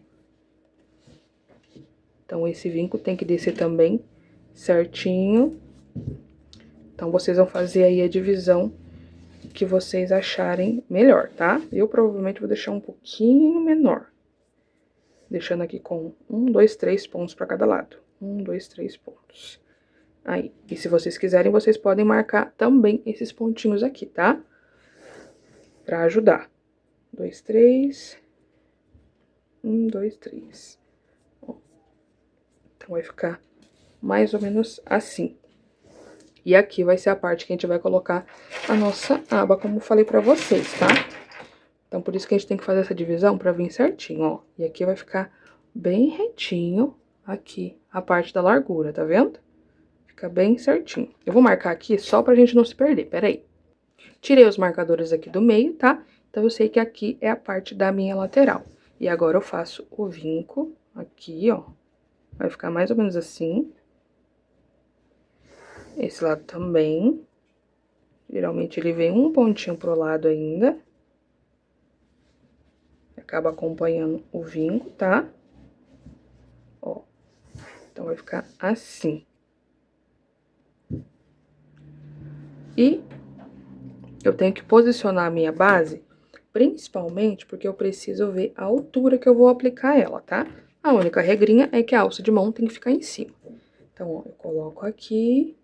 Speaker 1: Então, esse vinco tem que descer também certinho. Então, vocês vão fazer aí a divisão que vocês acharem melhor, tá? Eu provavelmente vou deixar um pouquinho menor. Deixando aqui com 1, 2, 3 pontos pra cada lado. 1, 2, 3 pontos. Aí, e se vocês quiserem, vocês podem marcar também esses pontinhos aqui, tá? Pra ajudar. 2, 3. 1, 2, 3. Ó. Então, vai ficar mais ou menos assim. E aqui vai ser a parte que a gente vai colocar a nossa aba, como eu falei pra vocês, tá? Então, por isso que a gente tem que fazer essa divisão pra vir certinho, ó. E aqui vai ficar bem retinho aqui, a parte da largura, tá vendo? Fica bem certinho. Eu vou marcar aqui só pra gente não se perder, peraí. Tirei os marcadores aqui do meio, tá? Então, eu sei que aqui é a parte da minha lateral. E agora, eu faço o vinco aqui, ó. Vai ficar mais ou menos assim. Esse lado também. Geralmente, ele vem um pontinho pro lado ainda. Acaba acompanhando o vinco, tá? Ó. Então, vai ficar assim. E eu tenho que posicionar a minha base, principalmente porque eu preciso ver a altura que eu vou aplicar ela, tá? A única regrinha é que a alça de mão tem que ficar em cima. Então, ó, eu coloco aqui,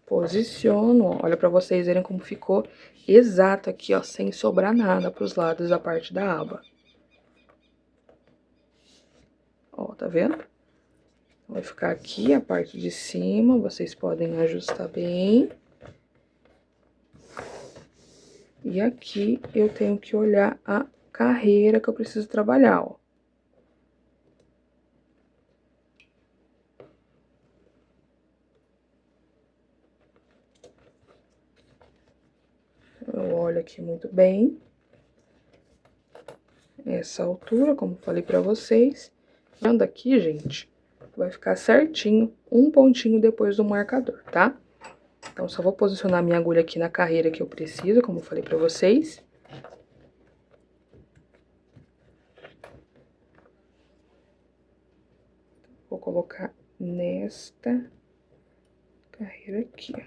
Speaker 1: posiciono, ó, olha pra vocês verem como ficou exato aqui, ó, sem sobrar nada pros lados da parte da aba. Ó, tá vendo? Vai ficar aqui a parte de cima, vocês podem ajustar bem. E aqui eu tenho que olhar a carreira que eu preciso trabalhar, ó. Eu olho aqui muito bem. Essa altura, como falei pra vocês. Vendo aqui, gente, vai ficar certinho, um pontinho depois do marcador, tá? Então, só vou posicionar minha agulha aqui na carreira que eu preciso, como eu falei pra vocês. Vou colocar nesta carreira aqui, ó.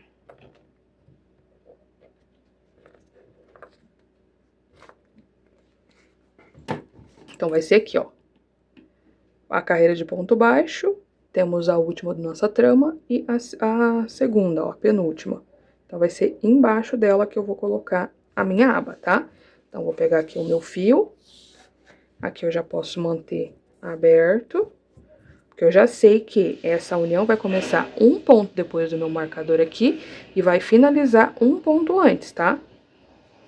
Speaker 1: Então, vai ser aqui, ó. A carreira de ponto baixo, temos a última da nossa trama e a segunda, ó, a penúltima. Então, vai ser embaixo dela que eu vou colocar a minha aba, tá? Então, vou pegar aqui o meu fio. Aqui eu já posso manter aberto. Porque eu já sei que essa união vai começar um ponto depois do meu marcador aqui e vai finalizar um ponto antes, tá?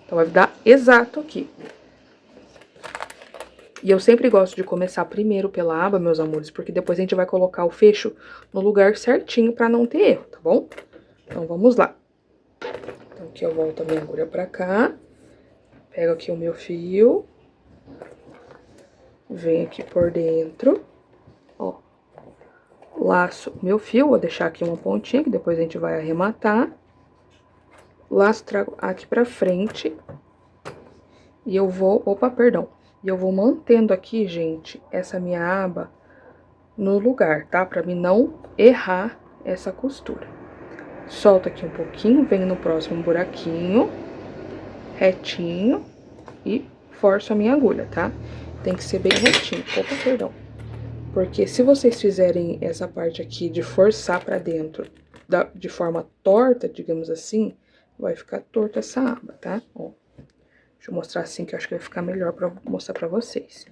Speaker 1: Então, vai dar exato aqui. E eu sempre gosto de começar primeiro pela aba, meus amores, porque depois a gente vai colocar o fecho no lugar certinho pra não ter erro, tá bom? Então, vamos lá. Então, aqui eu volto a minha agulha pra cá. Pego aqui o meu fio. Venho aqui por dentro. Ó. Laço o meu fio, vou deixar aqui uma pontinha, que depois a gente vai arrematar. Laço, trago aqui pra frente. E eu vou... Opa, perdão. E eu vou mantendo aqui, gente, essa minha aba no lugar, tá? Pra mim não errar essa costura. Solto aqui um pouquinho, venho no próximo buraquinho, retinho, e forço a minha agulha, tá? Tem que ser bem retinho. Opa, perdão. Porque se vocês fizerem essa parte aqui de forçar pra dentro de forma torta, digamos assim, vai ficar torta essa aba, tá? Ó. Deixa eu mostrar assim, que eu acho que vai ficar melhor pra mostrar pra vocês.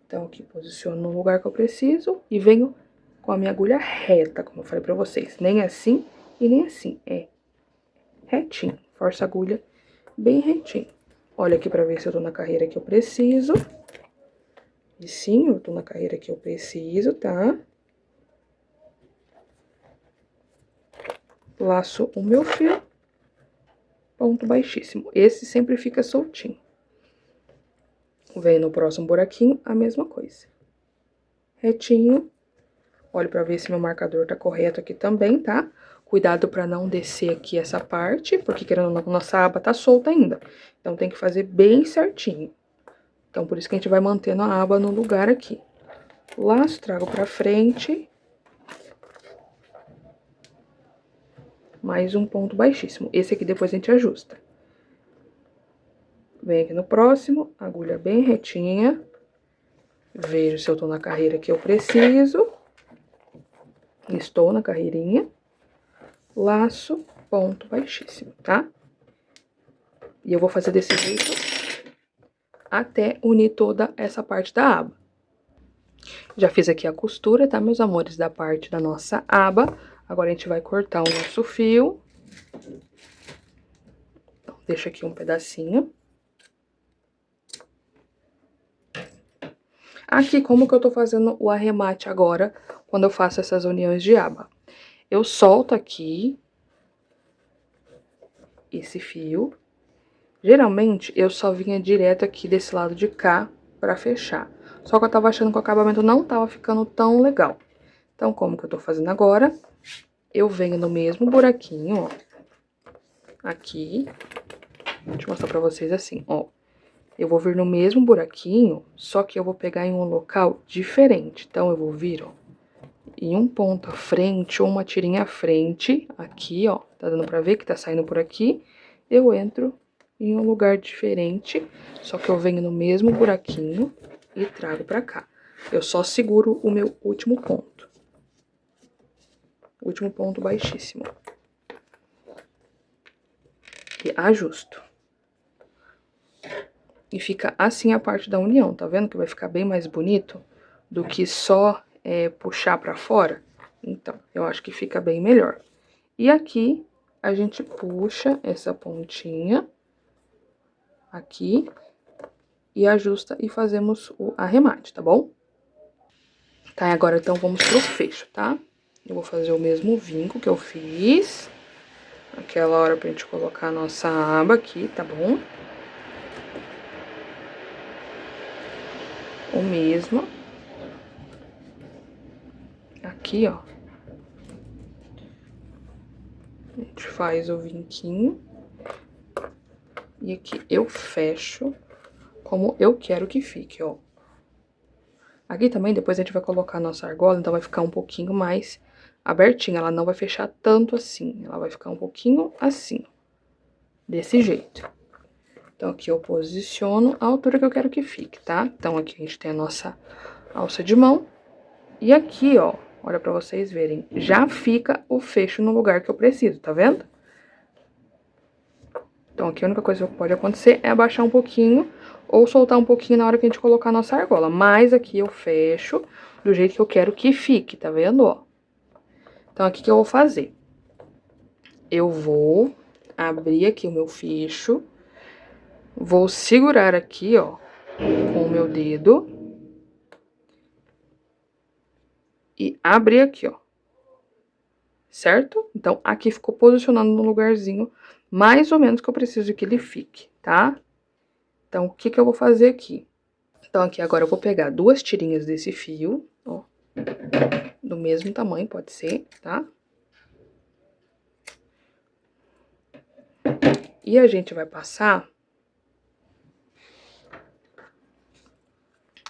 Speaker 1: Então, aqui, posiciono no lugar que eu preciso e venho com a minha agulha reta, como eu falei pra vocês. Nem assim e nem assim, é retinho. Força a agulha bem retinho. Olha aqui pra ver se eu tô na carreira que eu preciso. E sim, eu tô na carreira que eu preciso, tá? Laço o meu fio. Ponto baixíssimo. Esse sempre fica soltinho. Venho no próximo buraquinho, a mesma coisa. Retinho. Olho pra ver se meu marcador tá correto aqui também, tá? Cuidado pra não descer aqui essa parte, porque querendo ou não, nossa aba tá solta ainda. Então, tem que fazer bem certinho. Então, por isso que a gente vai mantendo a aba no lugar aqui. Laço, trago pra frente. Mais um ponto baixíssimo. Esse aqui depois a gente ajusta. Venho aqui no próximo, agulha bem retinha. Vejo se eu tô na carreira que eu preciso. Estou na carreirinha. Laço, ponto baixíssimo, tá? E eu vou fazer desse jeito até unir toda essa parte da aba. Já fiz aqui a costura, tá, meus amores, da parte da nossa aba. Agora, a gente vai cortar o nosso fio. Então, deixa aqui um pedacinho. Aqui, como que eu tô fazendo o arremate agora, quando eu faço essas uniões de aba? Eu solto aqui esse fio. Geralmente, eu só vinha direto aqui desse lado de cá pra fechar. Só que eu tava achando que o acabamento não tava ficando tão legal. Então, como que eu tô fazendo agora? Eu venho no mesmo buraquinho, ó. Aqui. Deixa eu mostrar pra vocês assim, ó. Eu vou vir no mesmo buraquinho, só que eu vou pegar em um local diferente. Então, eu vou vir, ó, em um ponto à frente ou uma tirinha à frente. Aqui, ó, tá dando pra ver que tá saindo por aqui. Eu entro em um lugar diferente, só que eu venho no mesmo buraquinho e trago pra cá. Eu só seguro o meu último ponto. Último ponto baixíssimo. E ajusto. E fica assim a parte da união, tá vendo? Que vai ficar bem mais bonito do que só puxar pra fora. Então, eu acho que fica bem melhor. E aqui, a gente puxa essa pontinha aqui e ajusta e fazemos o arremate, tá bom? Tá, agora então vamos pro fecho, tá? Eu vou fazer o mesmo vinco que eu fiz aquela hora pra gente colocar a nossa aba aqui, tá bom? O mesmo. Aqui, ó. A gente faz o vinquinho. E aqui eu fecho como eu quero que fique, ó. Aqui também depois a gente vai colocar a nossa argola, então vai ficar um pouquinho mais abertinha. Ela não vai fechar tanto assim, ela vai ficar um pouquinho assim, desse jeito. Então, aqui eu posiciono a altura que eu quero que fique, tá? Então, aqui a gente tem a nossa alça de mão. E aqui, ó, olha pra vocês verem, já fica o fecho no lugar que eu preciso, tá vendo? Então, aqui a única coisa que pode acontecer é abaixar um pouquinho ou soltar um pouquinho na hora que a gente colocar a nossa argola. Mas aqui eu fecho do jeito que eu quero que fique, tá vendo, ó? Então, aqui que eu vou fazer? Eu vou abrir aqui o meu fecho, vou segurar aqui, ó, com o meu dedo e abrir aqui, ó. Certo? Então, aqui ficou posicionado no lugarzinho mais ou menos que eu preciso que ele fique, tá? Então, o que que eu vou fazer aqui? Então, aqui agora eu vou pegar 2 tirinhas desse fio, ó, do mesmo tamanho, pode ser, tá? E a gente vai passar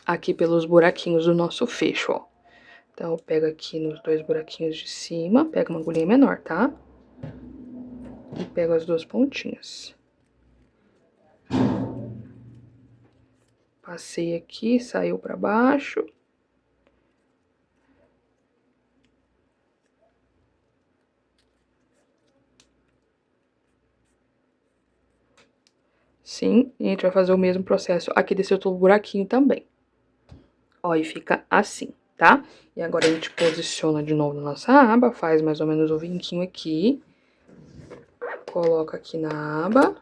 Speaker 1: aqui pelos buraquinhos do nosso fecho, ó. Então, eu pego aqui nos 2 buraquinhos de cima, pego uma agulhinha menor, tá? E pego as 2 pontinhas. Passei aqui, saiu pra baixo. Sim, e a gente vai fazer o mesmo processo aqui desse outro buraquinho também. Ó, e fica assim, tá? E agora a gente posiciona de novo na nossa aba, faz mais ou menos o vinquinho aqui. Coloca aqui na aba,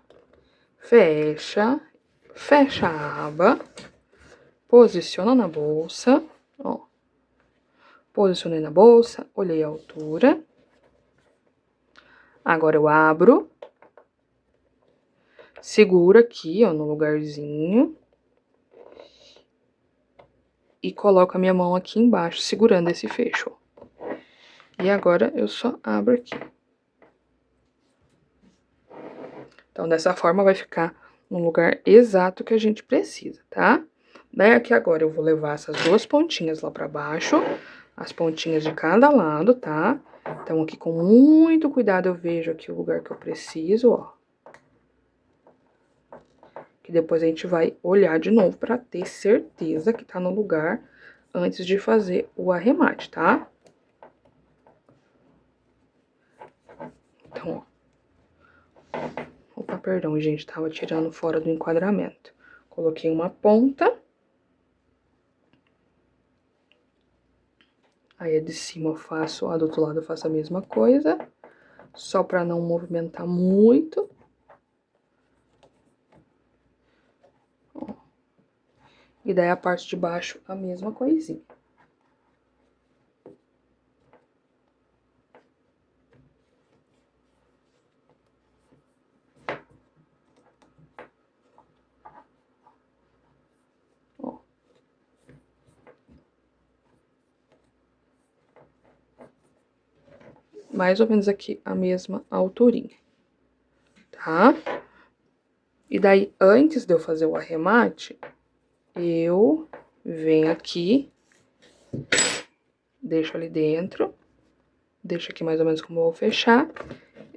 Speaker 1: fecha, fecha a aba, posiciona na bolsa, ó. Posicionei na bolsa, olhei a altura. Agora eu abro, seguro aqui, ó, no lugarzinho. E coloco a minha mão aqui embaixo, segurando esse fecho, ó. E agora eu só abro aqui. Então, dessa forma vai ficar no lugar exato que a gente precisa, tá? Daí aqui agora eu vou levar essas 2 pontinhas lá pra baixo, as pontinhas de cada lado, tá? Então, aqui com muito cuidado eu vejo aqui o lugar que eu preciso, ó. Que depois a gente vai olhar de novo pra ter certeza que tá no lugar antes de fazer o arremate, tá? Então, ó. Opa, perdão, gente, tava tirando fora do enquadramento. Coloquei uma ponta. Aí, a de cima eu faço, a do outro lado eu faço a mesma coisa. Só pra não movimentar muito. Ó. E daí, a parte de baixo, a mesma coisinha. Ó. Mais ou menos aqui, a mesma alturinha. Tá? E daí, antes de eu fazer o arremate, eu venho aqui, deixo ali dentro, deixo aqui mais ou menos como eu vou fechar.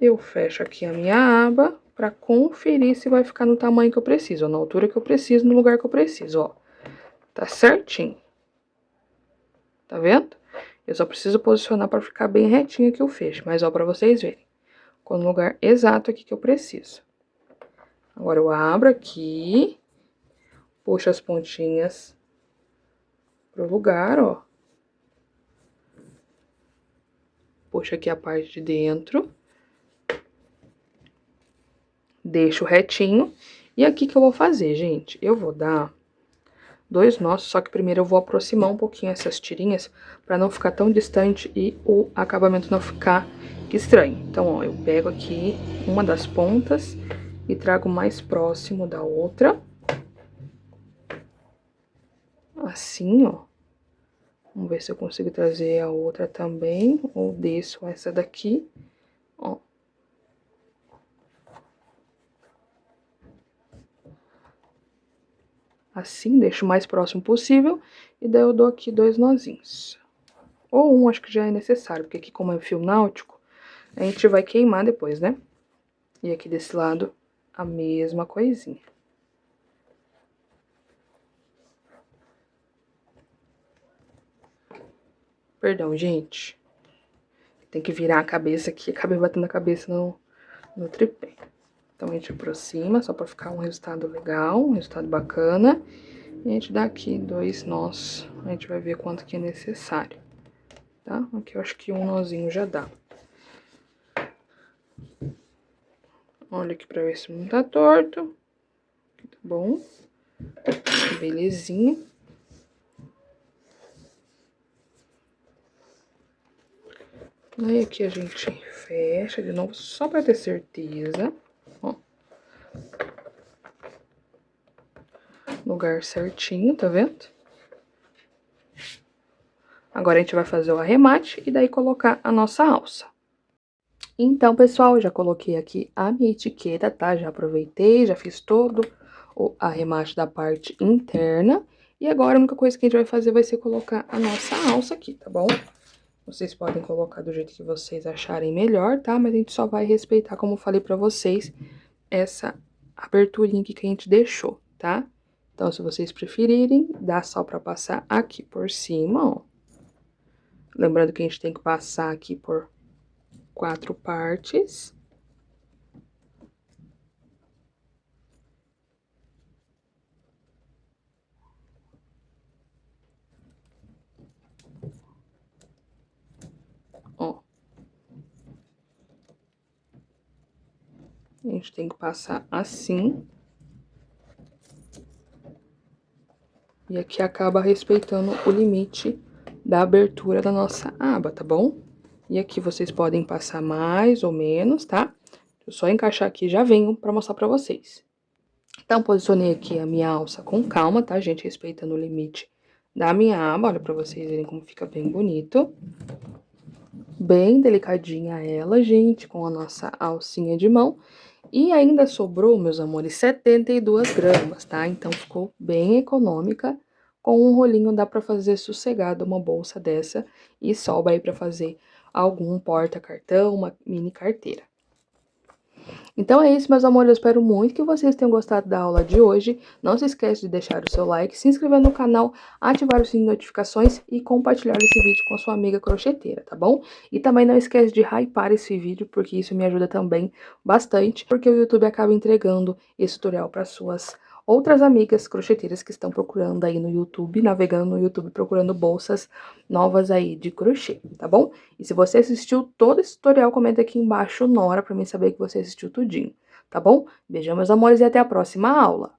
Speaker 1: Eu fecho aqui a minha aba pra conferir se vai ficar no tamanho que eu preciso, ou na altura que eu preciso, no lugar que eu preciso, ó. Tá certinho. Tá vendo? Eu só preciso posicionar pra ficar bem retinho aqui o fecho, mas ó, pra vocês verem. Ficou no lugar exato aqui que eu preciso. Agora eu abro aqui, puxo as pontinhas pro lugar, ó. Puxo aqui a parte de dentro. Deixo retinho. E aqui que eu vou fazer, gente? Eu vou dar 2 nós, só que primeiro eu vou aproximar um pouquinho essas tirinhas pra não ficar tão distante e o acabamento não ficar estranho. Então, ó, eu pego aqui uma das pontas e trago mais próximo da outra. Assim, ó. Vamos ver se eu consigo trazer a outra também, ou desço essa daqui, ó. Assim, deixo o mais próximo possível, e daí eu dou aqui 2 nozinhos. Ou um, acho que já é necessário, porque aqui como é fio náutico, a gente vai queimar depois, né? E aqui desse lado, a mesma coisinha. Perdão, gente. Tem que virar a cabeça aqui, acabei batendo a cabeça no tripé. Então, a gente aproxima, só pra ficar um resultado legal, um resultado bacana. E a gente dá aqui 2 nós, a gente vai ver quanto que é necessário, tá? Aqui eu acho que um nozinho já dá. Olha aqui pra ver se não tá torto. Tá bom. Belezinha. Aí aqui a gente fecha de novo, só pra ter certeza. Ó. Lugar certinho, tá vendo? Agora a gente vai fazer o arremate e daí colocar a nossa alça. Então, pessoal, já coloquei aqui a minha etiqueta, tá? Já aproveitei, já fiz todo o arremate da parte interna. E agora a única coisa que a gente vai fazer vai ser colocar a nossa alça aqui, tá bom? Vocês podem colocar do jeito que vocês acharem melhor, tá? Mas a gente só vai respeitar, como eu falei pra vocês, essa aberturinha aqui que a gente deixou, tá? Então, se vocês preferirem, dá só pra passar aqui por cima, ó. Lembrando que a gente tem que passar aqui por 4 partes. Ó. A gente tem que passar assim. E aqui acaba respeitando o limite da abertura da nossa aba, tá bom? E aqui vocês podem passar mais ou menos, tá? Deixa eu só encaixar aqui e já venho pra mostrar pra vocês. Então, posicionei aqui a minha alça com calma, tá, gente? Respeitando o limite da minha aba, olha pra vocês verem como fica bem bonito. Bem delicadinha ela, gente, com a nossa alcinha de mão. E ainda sobrou, meus amores, 72 gramas, tá? Então, ficou bem econômica. Com um rolinho dá pra fazer sossegado uma bolsa dessa e sobra aí pra fazer algum porta-cartão, uma mini carteira. Então é isso, meus amores, eu espero muito que vocês tenham gostado da aula de hoje. Não se esqueça de deixar o seu like, se inscrever no canal, ativar o sininho de notificações e compartilhar esse vídeo com a sua amiga crocheteira, tá bom? E também não esquece de hypar esse vídeo, porque isso me ajuda também bastante, porque o YouTube acaba entregando esse tutorial para suas outras amigas crocheteiras que estão procurando aí no YouTube, navegando no YouTube, procurando bolsas novas aí de crochê, tá bom? E se você assistiu todo esse tutorial, comenta aqui embaixo Nora pra mim saber que você assistiu tudinho, tá bom? Beijão, meus amores, e até a próxima aula!